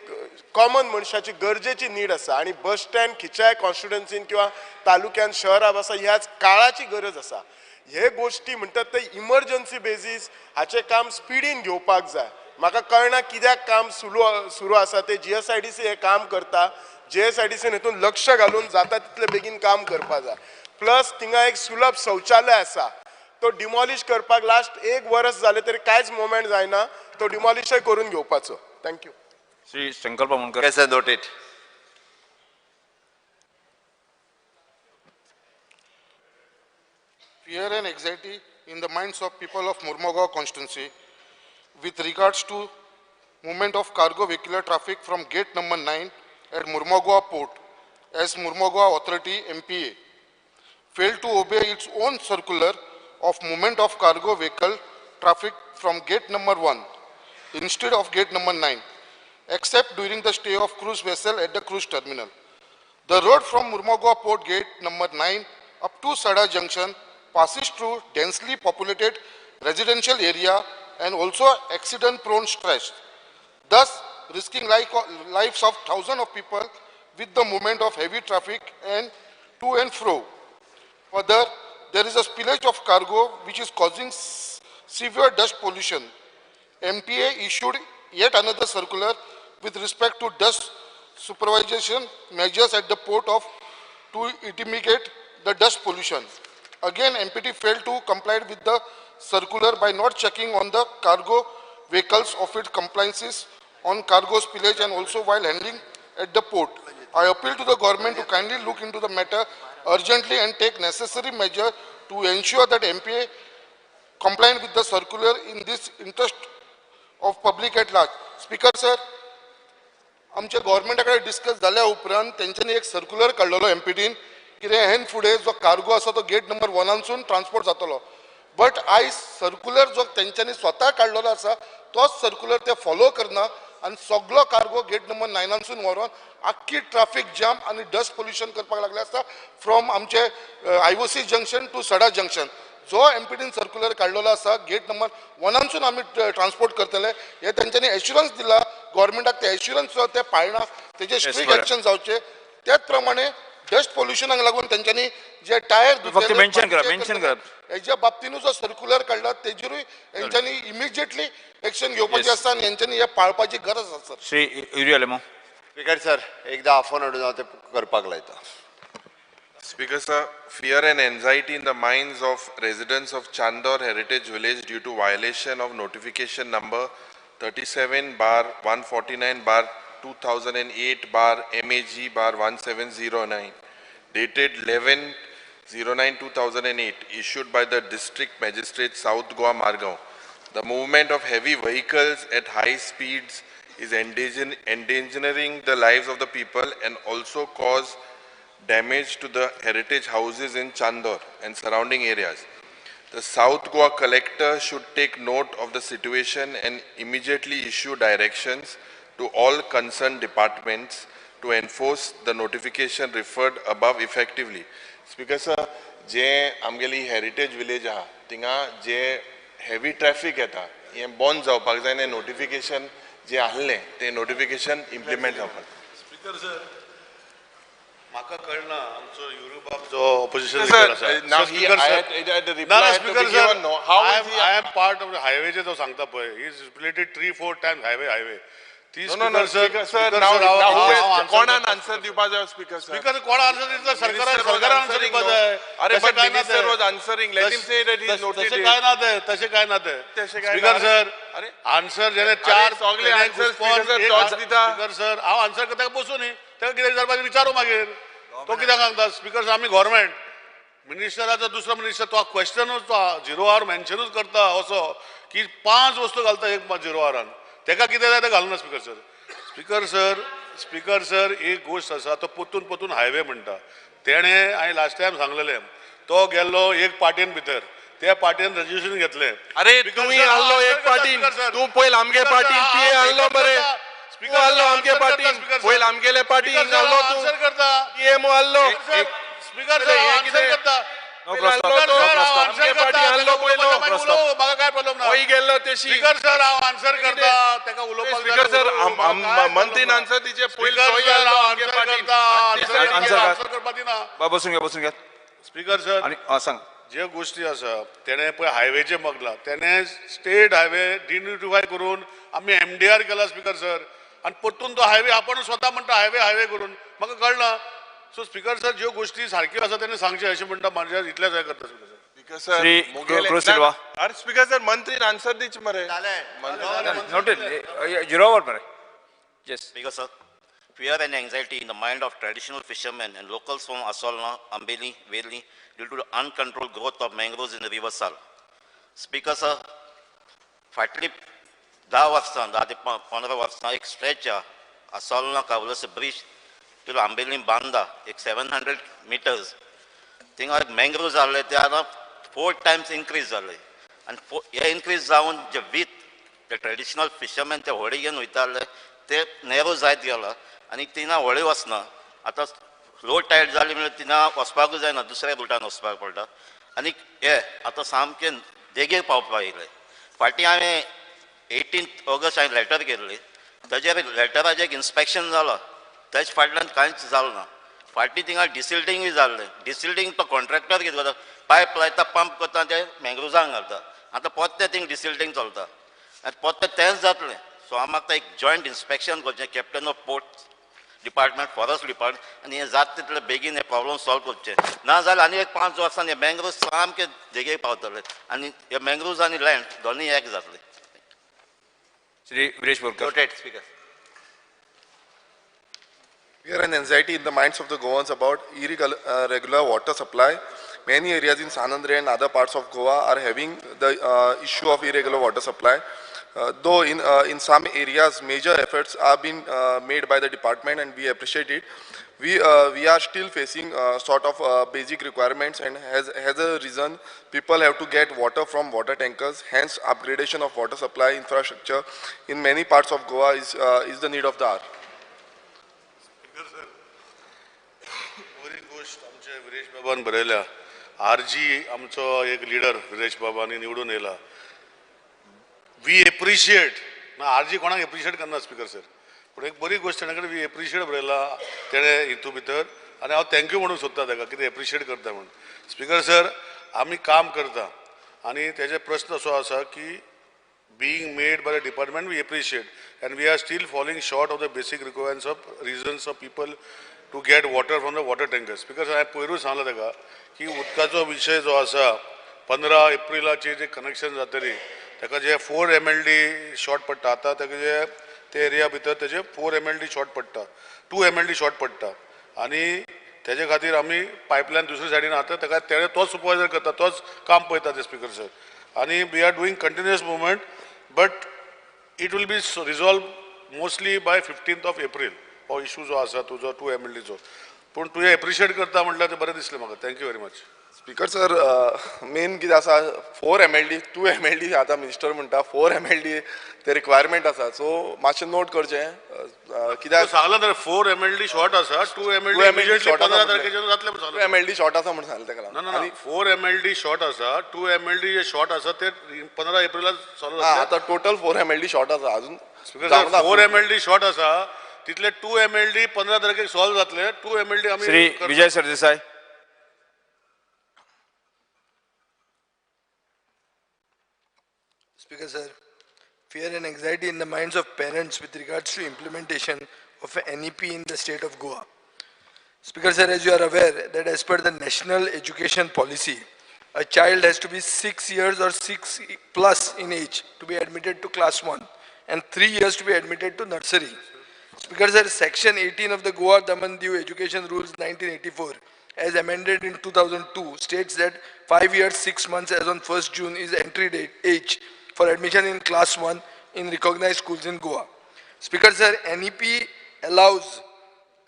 कॉमन मनशाची गरजेची नीड आसा आनी बस स्टँड खिच्याय कॉन्स्टिट्युएन्सीन किंवा तालुक्यान शहरात आसा ह्याच काळाची गरज आसा. हे गोष्टी म्हणटात ते इमर्जन्सी बेजीस हाचे काम स्पिडीन घेवपाक जाय. म्हाका कळना कित्याक काम सुरू आसा ते GSIDC हे काम करता. GSIDCन हेतून लक्ष घालून जाता तितले बेगीन काम करपाक जाय. प्लस थिंगा एक सुलभ शौचालय आसा तो डिमॉलिश करपाक लास्ट 1 वर्स जाले तरी कांयच मुवमेंट जायना. तो डिमॉलिशय करून घेवपाचो. थँक्यू. श्री संकल्प मुनकर. Yes, sir, noted. Fear and anxiety in the minds of people of Murmagaon constituency with regards to movement of cargo vehicular traffic from gate number 9 at Murmagaon port as Murmagaon authority MPA failed to obey its own circular of movement of cargo vehicle traffic from gate number 1 instead of gate number 9 except during the stay of cruise vessel at the cruise terminal. The road from Murmagaon port gate number 9 up to Sada junction passes through densely populated residential area and also accident-prone stretch, thus risking lives of thousands of people with the movement of heavy traffic and to and fro. Further, there is a spillage of cargo which is causing severe dust pollution. MPA issued yet another circular with respect to dust supervision measures at the port to mitigate the dust pollution. Again, MPT failed to comply with the circular by not checking on the cargo vehicles of its compliances on cargo spillage and also while handling at the port. I appeal to the government to kindly look into the matter urgently and take necessary measure to ensure that MPA compliant with the circular in this interest of public at large. Speaker sir, आमच्या गव्हर्मेंटाकडे discuss जाल्या उपरांत त्यांच्यानी एक circular काढलेलो एमपीटीन कितें हेन फुडें जो cargo आसा तो गेट नंबर 1 ट्रान्सपोर्ट जातलो. बट आयज सर्क्युलर जो तेंच्यांनी स्वता काढलेलो आसा तोच सर्क्युलर ते फॉलो करना आनी सगळो कार्गो गेट नंबर 9 व्हरून आख्खी ट्रॅफिक जॅम आनी डस्ट पोल्युशन करपाक लागले आसा फ्रॉम आमचे IOC जंक्शन टू सडा जंक्शन. जो एमपीटीन सर्क्युलर काढलेलो आसा गेट नंबर 1 आमी ट्रान्सपोर्ट करतले हे तेंच्यांनी एश्युरन्स दिला गव्हर्मेंटाक. ते एश्युरन्स ते पाळना तेजे स्ट्रिक्ट एक्शन जावचे. त्याच प्रमाणे डस्ट पोल्युशनाक लागून तेंच्यांनी जे टायर फक्त मेन्शन करा हेच्या बाबतीन जो सर्क्युलर काढला तेजेरूय हेंच्यांनी इमिजिएटली एक्शन घेवपाची आसा आनी हेंच्यांनी हे पाळपाची गरज आसा. श्री युरियालेमो. स्पीकर सर एकदा आफोन हाडून हांव ते करपाक लायता. Speaker sir, fear and anxiety in the minds of residents of Chandor Heritage Village due to violation of notification number 37/149/2008/MAG/1709 dated 11/09/2008 issued by the District Magistrate South Goa Margao. The movement of heavy vehicles at high speeds is endangering the lives of the people and also cause damage to the heritage houses in Chandor and surrounding areas. The South Goa collector should take note of the situation and immediately issue directions to all concerned departments to enforce the notification referred above effectively. Speaker sir, जे आमगेली heritage village आहा थिंगा जे heavy traffic येता हे बंद जावपाक जाय आनी नोटिफिकेशन जे आहले ते नोटिफिकेशन इम्प्लिमेंट जावपाक. स्पीकर सर म्हाका कळना आमचो युरोपाक जो ऑपोजिशन लीडर आसा speaker sir I am part of the हायवेचे जो सांगता पळय he is related 3-4 times highway ती स्पीकर सर कोणान आन्सर दिवपा जाय स्पीकर सर. स्पीकर कोण आन्सर दिता सरकारान आन्सर दिवपा जाय. अरे but minister was answering let him say that is noted. तसे काय ना ते स्पीकर सर आन्सर जेने चार सगळे आन्सर स्पीकर सर टॉस दिता. स्पीकर सर हांव आन्सर करता बसूं न्ही तेका कितें विचारपाचें विचारू मागीर तो कित्याक सांगता. स्पीकर आमी गव्हर्मेंट मिनिस्टराचो दुसरो मिनिस्टर तो क्वेश्चनूच तो 0 आवर मेन्शनूच करता असो की 5 वस्तू घालता एक 0 आवरान तेका कितें जाय तें घालना. स्पीकर सर एक गोश्ट आसा तो पोतून हायवे म्हणटा तेणे हांवें लास्ट टायम सांगलेलें तो गेल्लो एक पार्टीन भितर त्या पार्टीन रजिस्ट्रेशन घेतलें. अरे तुम्ही आल्लो एक पार्टीन तू पयल आमगे पार्टीन पीए आल्लो बरे तू आल्लो आमगे पार्टीन पयल आमगेले पार्टीन आल्लो तू आन्सर करता पीएमओ आल्लो स्पीकर सर आन्सर करता नो पार्टी आल्लो पयलो म्हाका काय प्रॉब्लेम ना होई गेल्लो तेशी. स्पीकर सर हांव आन्सर करता तेका उलोवपाक स्पीकर सर मंत्रीन आन्सर दिचे पयल होई गेल्लो आमगे पार्टीन आन्सर करपाक दिना. बसून घ्या स्पीकर सर आणि सांग जे गोष्टी आसा तेणे पळय हायवेचे मगला तेणे स्टेट हायवे डिनोटिफाय करून आमी MDR केला स्पीकर सर आणि परतून तो हायवे आपण स्वतः म्हणटा हायवे करून म्हाका कळना. सो स्पीकर सर ज्यो गोष्टी सारक्यो आसा तेणे सांगचे अशें म्हणटा माझ्या इतलेंच हें करता स्पीकर सर. श्री क्रोस सिल्वा अरे स्पीकर सर मंत्रीन आन्सर दिच मरे नोटेड 0 आवर मरे. Yes Speaker sir, fear and anxiety in the mind of traditional fishermen and locals from Asolna, Ambeli, Veli due to the uncontrolled growth of mangroves in the river Sal. Speaker sir, फाटली 10 वर्सां 10 ते 15 वर्सां एक stretch Asolna Kavlas bridge till Ambeli Banda एक 700 meters थिंगा mangroves जाल्ले ते आतां 4 times increase जाले आनी हे increase जावन जे विथ ते ट्रेडिशनल फिशरमॅन ते व्हडे घेवन वयताले ते नेरो जायत गेला आनी तिना व्हडे वचना. आतां लो टायड जाली म्हणजे तिना वचपाकूच जायना दुसऱ्या रुटान वचपाक पडटा आनी हे आतां सामकें देगेर पावपाक येयले. फाटीं हांवें 18 ऑगस्ट हांवें लेटर केल्ली ताजेर लेटराचें एक इन्स्पेक्शन जालां तेजे फाटल्यान कांयच जालें ना. फाटीं थिंगा डिसिल्टींगूय जाल्लें. डिसिल्टींग तो कॉन्ट्रॅक्टर कितें करता पायप लायता पंप करता ते मँग्रोव्जांक घालता. आतां पोत्ते थिंग डिसिल्टींग चलता आनी पोत्ते तेंच जातलें. सो हांव म्हाका एक जॉयंट इन्स्पेक्शन करचें captain of port department forest department आनी हें जाता तितले बेगीन हे प्रॉब्लम सॉल्व करचें ना जाल्यार आनी एक 5 वर्सांनी हे मँग्रोव्ज सामके देगेर पावतले आनी हे मँग्रोव्ज आनी लँड दोनूय एक जातले. Shri Viresh Borkar. Noted speaker. Fear and anxiety in the minds of the Goans about irregular water supply. Many areas in Sanandre and other parts of Goa are having the issue of irregular water supply. Though in some areas major efforts are being made by the department and we appreciate it, we are still facing sort of basic requirements, and as a reason people have to get water from water tankers. Hence upgradation of water supply infrastructure in many parts of Goa is the need of the hour. बरी गोष्ट आमचे विरेश बाबान बरयल्या. RG आमचो एक leader Viresh बाबांनी निवडून येयला. वी एप्रिशिएट ना RG कोणाक एप्रिशिएट करना स्पीकर सर पूण एक बरी गोष्ट तेणे कडेन वी एप्रिशिएट बरयला तेणे हितू भितर आनी हांव थँक्यू म्हणूंक सोदता तेका कितें एप्रिशिएट करता म्हणून. स्पीकर सर आमी काम करता आनी तेजे प्रश्न असो आसा की being made by the department we appreciate and we are still falling short of the basic requirements of reasons of people to get water from the water tankers. Because I पयरूच सांगला तेका की उदकाचो विशय जो आसा 15 एप्रिलाचे जे कनेक्शन जातली तेका जे 4 MLD शॉर्ट पडटा. आतां तेका जे ते एरिया भितर तेजे 4 MLD शॉर्ट पडटा 2 MLD शॉर्ट पडटा आनी तेजे खातीर आमी पायपलायन दुसरे सायडीन आतां तेका तेणे तोच सुपरवायझर करता तोच काम पळयता ते स्पीकर सर आनी we are doing continuous movement but it will be resolved mostly by 15th of April हो इशू जो आसा तुजो 2 MLD चो पूण तुवें एप्रिशिएट करता म्हटल्यार तें बरें दिसलें म्हाका. Thank you very much. Speaker sir, main कितें आसा 4 MLD 2 MLD आतां मिनिस्टर म्हणटा 4 MLD ते रिक्वायरमेंट आसा, सो मातशें नोट करचें कित्याक सांगला तर 4 MLD शॉर्ट आसा 2 MLD 2 MLD immediately शॉर्ट 15 आसा तारखेच्यान जातले 2 MLD शॉर्ट आसा म्हणून सांगलें तेका ना लागून. ना ना 4 MLD शॉर्ट आसा 2 MLD जे शॉर्ट आसा ते 15 एप्रिलाक चालू जातले. आतां टोटल 4 MLD शॉर्ट आसा अजून स्पीकर 4 MLD शॉर्ट आसा तितले 2 MLD 15 तारखेक सॉल्व जातले. 2 MLD आमी Shri Vijay Sardesai. Speaker sir, fear and anxiety in the minds of parents with regards to implementation of a NEP in the state of Goa. Speaker sir, as you are aware that as per the national education policy, a child has to be 6 years or 6 plus in age to be admitted to class 1 and 3 years to be admitted to nursery. Speaker sir, section 18 of the Goa Daman Diu Education Rules 1984 as amended in 2002 states that 5 years 6 months as on 1st June is entry date age for admission in class 1 in recognized schools in Goa. Speaker sir, NEP allows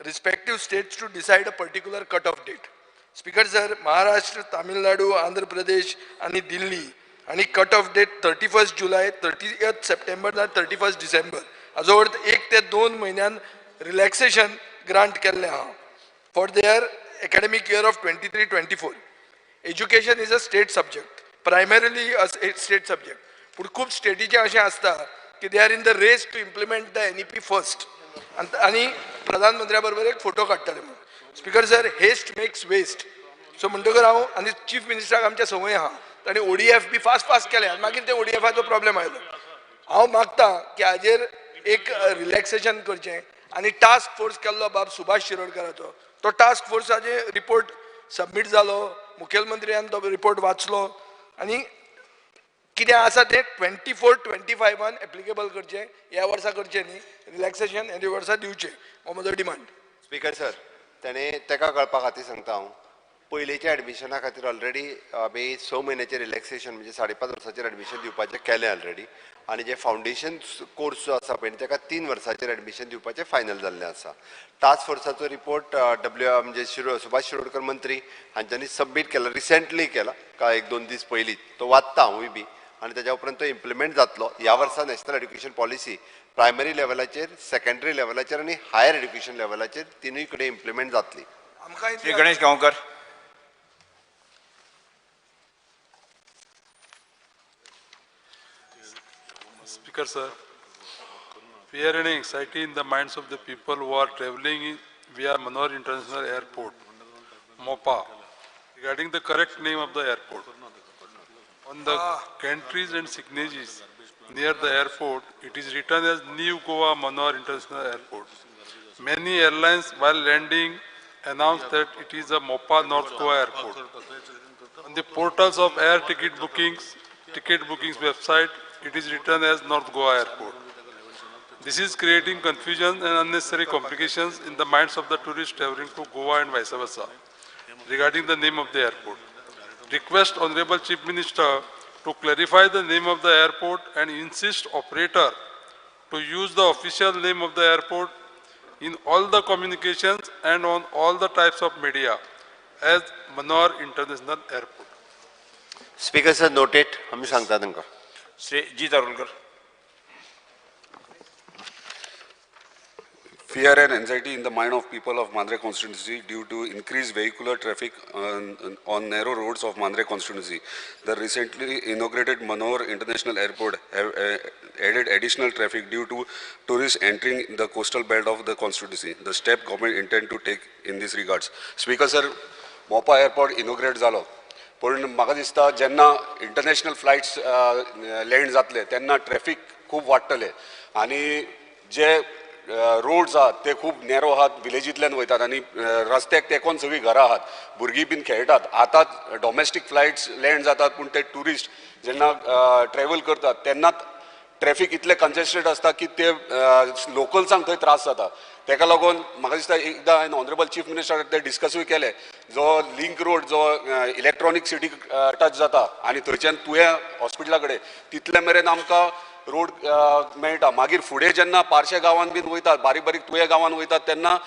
respective states to decide a particular cut-off date. Speaker sir, Maharashtra, Tamil Nadu, Andhra Pradesh and Delhi and cut-off date 31st July, 30th September and 31st December. हाजो अर्थ 1 ते 2 महिन्यान relaxation grant केल्लें आहा for their academic year of 23-24. Education is a state subject, primarily a state subject. पूण खूब स्टेटीचे अशें आसता की they are in the race to implement the NEP first आनी प्रधानमंत्र्या बरोबर एक फोटो काडटले म्हणून. Speaker sir, haste makes waste. So म्हणटकर हांव आनी चीफ मिनिस्टराक आमच्या संवय आहा ताणें ODF बी फास्ट फास्ट केले आनी मागीर ते ODFाचो प्रॉब्लेम आयलो. हांव मागता की हाजेर एक रिलॅक्सेशन करचें आनी टास्क फोर्स केल्लो बाब सुभाष शिरोडकराचो तो टास्क फोर्साचे रिपोर्ट सबमीट जालो, मुखेलमंत्र्यान तो रिपोर्ट वाचलो आनी कितें आसा तें 24-25 एप्लिकेबल करचें, ह्या वर्सा करचें न्ही, रिलॅक्सेशन ह्या वर्सा दिवचें, हो म्हजो डिमांड. स्पीकर सर, ताणें तेका कळपा खातीर सांगता हांव, पयलींच्या एडमिशना खातीर ऑलरेडी आमी 6 म्हयन्याचें रिलॅक्सेशन म्हणजे 5.5 वर्साचेर एडमिशन दिवपाचें केलें ऑलरेडी आनी जे फावंडेशन कोर्स जो आसा पळय तेका 3 वर्साचेर एडमिशन दिवपाचें फायनल जाल्लें आसा. टास्क फोर्साचो रिपोर्ट म्हणजे सुभाष शिरोडकर मंत्री हांच्यांनी सबमीट केला, रिसेंटली केला, काय 1-2 दीस पयलीं. तो वाचता हांवूय बी आनी तेज्या उपरांत तो इम्प्लिमेंट जातलो. ह्या वर्सा नॅशनल एड्युकेशन पॉलिसी प्रायमरी लेवलाचेर, सेकंडरी लेवलाचेर आनी हायर एड्युकेशन लेवलाचेर तिनूय कडेन इम्प्लिमेंट जातली. Shri Ganesh Gaonkar. Speaker sir, fear and anxiety in the minds of the people who are traveling via Manor International Airport, MOPA, regarding the correct name of the airport. On the gantries and signages near the airport, it is written as New Goa Manor International Airport. Many airlines, while landing, announce that it is a MOPA North Goa Airport. On the portals of air ticket bookings website, it is written as North Goa Airport. This is creating confusion and unnecessary complications in the minds of the tourists traveling to Goa and vice versa regarding the name of the airport. Request Honorable Chief Minister to clarify the name of the airport and insist operator to use the official name of the airport in all the communications and on all the types of media as Manor International Airport. Speaker sir, noted. आमी सांगता तांकां. श्री जी तारुलकर. Fear and anxiety in the mind of people of Mandre constituency due to increased vehicular traffic on narrow roads of Mandre constituency. The recently inaugurated Manor International Airport have added additional traffic due to tourists entering the coastal belt of the constituency. The step government intend to take in this regards. Speaker sir, MOPA airport inaugurate जालो. पण म्हाका दिसता जेन्ना international flights land जातले तेन्ना traffic खूब वाडटले आनी जे रोड्स आहात ते खूब नॅरो आहात, विलेजींतल्यान वयतात आनी रस्त्याक तेकोन सगळीं घरां आहात, भुरगीं बीन खेळटात. आतां डॉमेस्टीक फ्लायट्स लँड जातात पूण ते ट्युरिस्ट जेन्ना ट्रॅवल करतात तेन्नाच ट्रॅफिक इतलें कंजेस्टेड आसता की ते लोकल्सांक थंय त्रास जाता. तेका लागून म्हाका दिसता एकदां हांवें ऑनरेबल चीफ मिनिस्टराक ते डिस्कसूय केलें, जो लिंक रोड जो इलेक्ट्रॉनीक सिटी टच जाता आनी थंयच्यान तुवें हॉस्पिटला कडेन तितले मेरेन आमकां रोड मेळटा. मागीर फुडें जेन्ना पारशे गांवांत बीन वयतात, बारीक बारीक तुवें गांवांत वयतात तेन्ना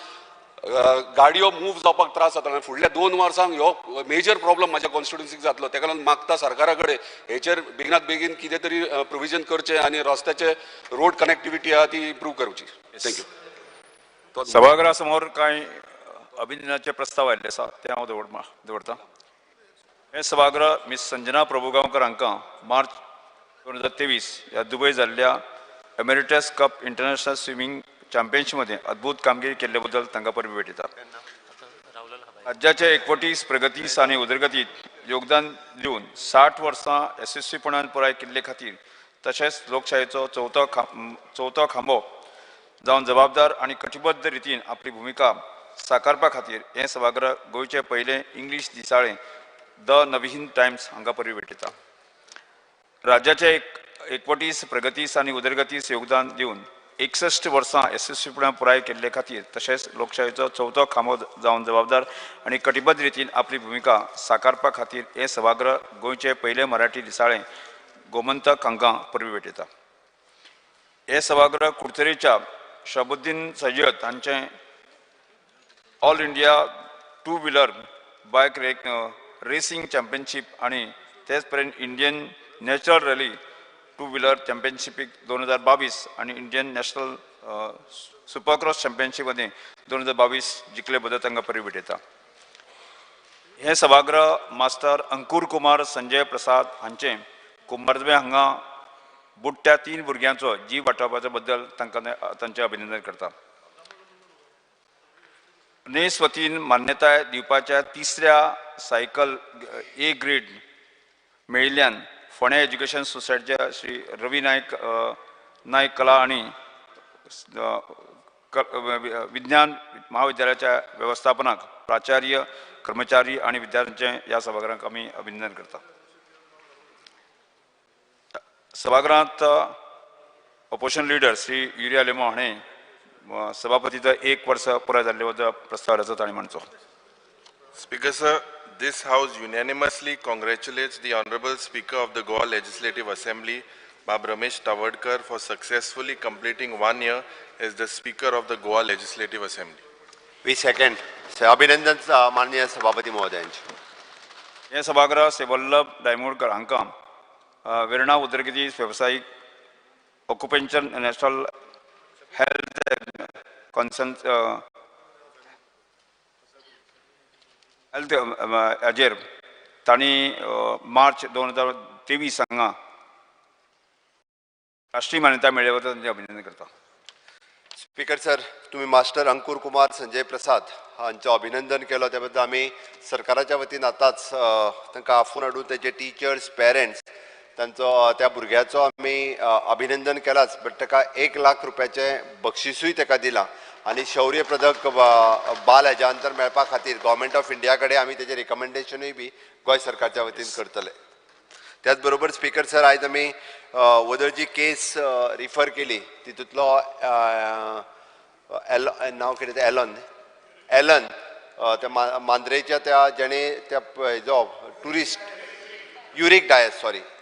गाडयो मूव जावपाक त्रास जाता आनी फुडल्या 2 वर्सांक ह्यो मेजर प्रॉब्लम म्हाज्या कॉन्स्टिट्युन्सीक जातलो तेका लागून मागता सरकारा कडेन हेचेर बेगिनात बेगीन कितें तरी प्रोविजन करचें आनी रस्त्याचे रोड कनेक्टिविटी आहा ती इम्प्रूव करची. थँक्यू. सभागृहा समोर कांय अभिनंदनाचे प्रस्ताव आयिल्ले आसा ते हांव दवरतां. हे सभागृह मिस संजना प्रभुगांवकर हांकां मार्च 2023 ह्या दुबय जाल्ल्या emeritus cup international swimming championship मध्ये अद्भुत कामगिरी केल्ले बद्दल तांकां परबी भेटयता. राज्याचे एकवटीत प्रगतीस आनी उदरगतीत योगदान दिवन 60 वर्सां यशस्वीपणान पुराय केल्ले खातीर तशेंच लोकशायेचो चवथो खांबो जावन जबाबदार आनी कटिबद्ध रितीन आपली भुमिका साकारपा खातीर हे सभागृह गोंयचे पयले इंग्लीश दिसाळें द नवीन टायम्स हांकां परबी भेटयता. राज्याचे एकवटीत प्रगतीस आनी उदरगतीस योगदान दिवन 61 वर्सां यशस्वीपणान पुराय केल्ले खातीर तशेंच लोकशायेचो चवथो खांबो जावन जबाबदार आनी कटिबद्ध रितीन आपली भुमिका साकारपा खातीर हे सभागृह गोंयचे पयले मराठी दिसाळें गोमंतक हांकां परबी भेटयता. हे सभागृह कुडचडेच्या शहाबुद्दीन सय्यद हांचे all India two wheeler bike racing championship आनी तेच पर्यंत Indian natural rally two wheeler चॅम्पियनशिपीक 2022 आनी इंडियन नॅशनल सुपरक्रॉस चॅम्पियनशीप मध्ये 2022 जिखले बद्दल तांकां परबी भेटयता. हे सभागृह मास्टर अंकुर कुमार संजय प्रसाद हांचे कुंभारजुंवे हांगा बुडट्या 3 भुरग्यांचो जीव वाटावपाच्या बद्दल तांचें अभिनंदन करता. नेस वतीन मान्यताय दिवपाच्या 3ऱ्या सायकल ए ग्रेड मेळिल्ल्यान फोंडे एज्युकेशन सोसायटीच्या श्री रवी नायक कला आनी विज्ञान महाविद्यालयाच्या व्यवस्थापनाक प्राचार्य कर्मचारी आनी विद्यार्थ्यांचे ह्या सभागृहाक आमी अभिनंदन करता. सभागृहांत ऑपोजिशन लीडर श्री युरिया लेमो हाणें सभापतीचो 1 वर्स पुराय जाल्ले बद्दल प्रस्ताव आसा ताणी मांडचो. Speaker sir, this house unanimously congratulates the Honorable Speaker of the Goa Legislative Assembly, Bab Ramesh Tavadkar, for successfully completing 1 year as the Speaker of the Goa Legislative Assembly. We second. अभिनंदन माननीय सभापती महोदयांचे. हे सभागृह श्री वल्लभ डायमोडकर हांकां वेर्णा उदरगती वेवसायीक occupational national health हाजेर तांणी मार्च 2023 हांगा राष्ट्रीय मान्यताय मेळ्ळे बद्दल तांचें अभिनंदन करता. स्पीकर सर, तुम्ही मास्टर अंकुर कुमार संजय प्रसाद हांचो अभिनंदन केलो त्या बद्दल आमी सरकाराच्या वतीन आतांच तांकां आफून हाडून तेजे टिचर्स पेरेंट्स तांचो त्या भुरग्याचो आमी अभिनंदन केलाच, बट ताका 1 लाख रुपयाचें बक्षिसूय ताका दिलां आनी शौर्य पदक बाल हेज्या अंतर मेळपा खातीर गव्हर्मेंट ऑफ इंडिया कडेन आमी तेजें रिकमेंडेशनूय बी गोंय सरकारच्या वतीन करतले. त्याच बरोबर स्पीकर सर, आयज आमी वदळ जी केस रिफर केली तितूंतलो नांव कितें तें एलन त्या मांद्रेच्या त्या जेणे त्या हेजो ट्युरिस्ट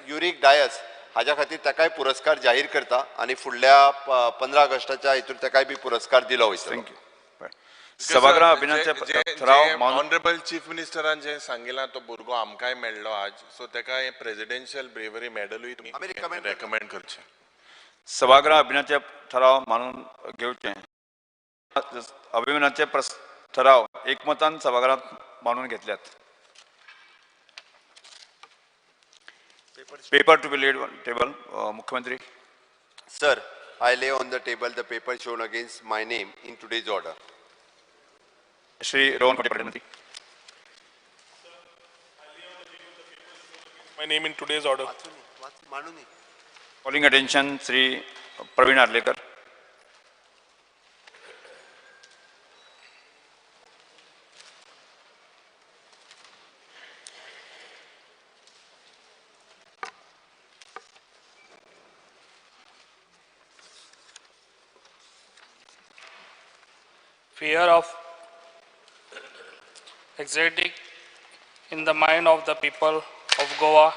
युरीक डायस हाज्या खातीर ताकाय पुरस्कार जाहीर करता आनी फुडल्या 15 ऑगस्टाच्या हितून ताकाय बी पुरस्कार दिलो वयता. थँक्यू. सभागृह अभिनंदनाचे ठराव ऑनरेबल चीफ मिनिस्टरान जे सांगिलां तो भुरगो आमकांय मेळ्ळो आज, सो ताका हे प्रेसिडेन्शियल ब्रेवरी मेडलूय तुमी रेकमेंड करचें. सभागृह अभिनंदनाचे ठराव मानून घेवचे. अभिनंदनाचे ठराव एकमतान सभागृहात मानून घेतल्यात. Paper to be laid on table. मुख्यमंत्री. Sir, I lay on the table the paper shown against my name in today's order. Shri Rohan Khaunte. My name in today's order. Calling attention, Sri Praveen Arlekar. Fear of anxiety in the mind of the people of Goa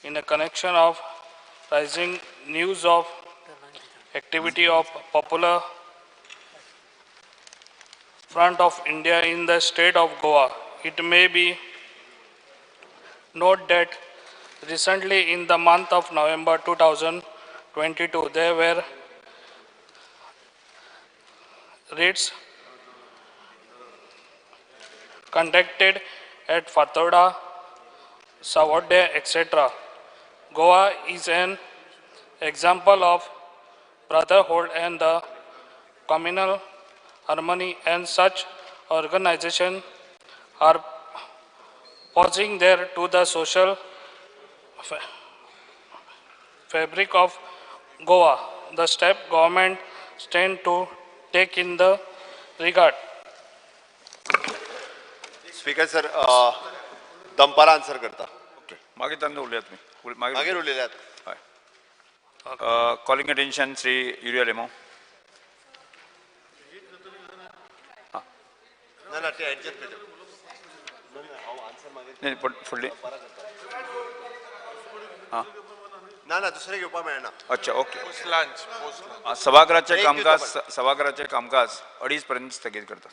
in a connection of rising news of activity of popular front of India in the state of Goa. It may be noted that recently in the month of November 2022, there were raids conducted at Fatoda, Savode, etc. Goa is an example of brotherhood and the communal harmony, and such organizations are posing there to the social fabric of Goa. The step government stand to take in the regard. Speaker sir दंपार answer करता okay मागीर तांदूळ उलयात तुमी मागीर उलयल्यात हय calling attention Shri Yuri Alemao ना ना ते एडजस्ट करता नाही फुडली हां ना ना दुसरे घेवपा मेळना अच्छा ओके सभागृहाचे कामकाज 2:30 पर्यंत स्थगित करता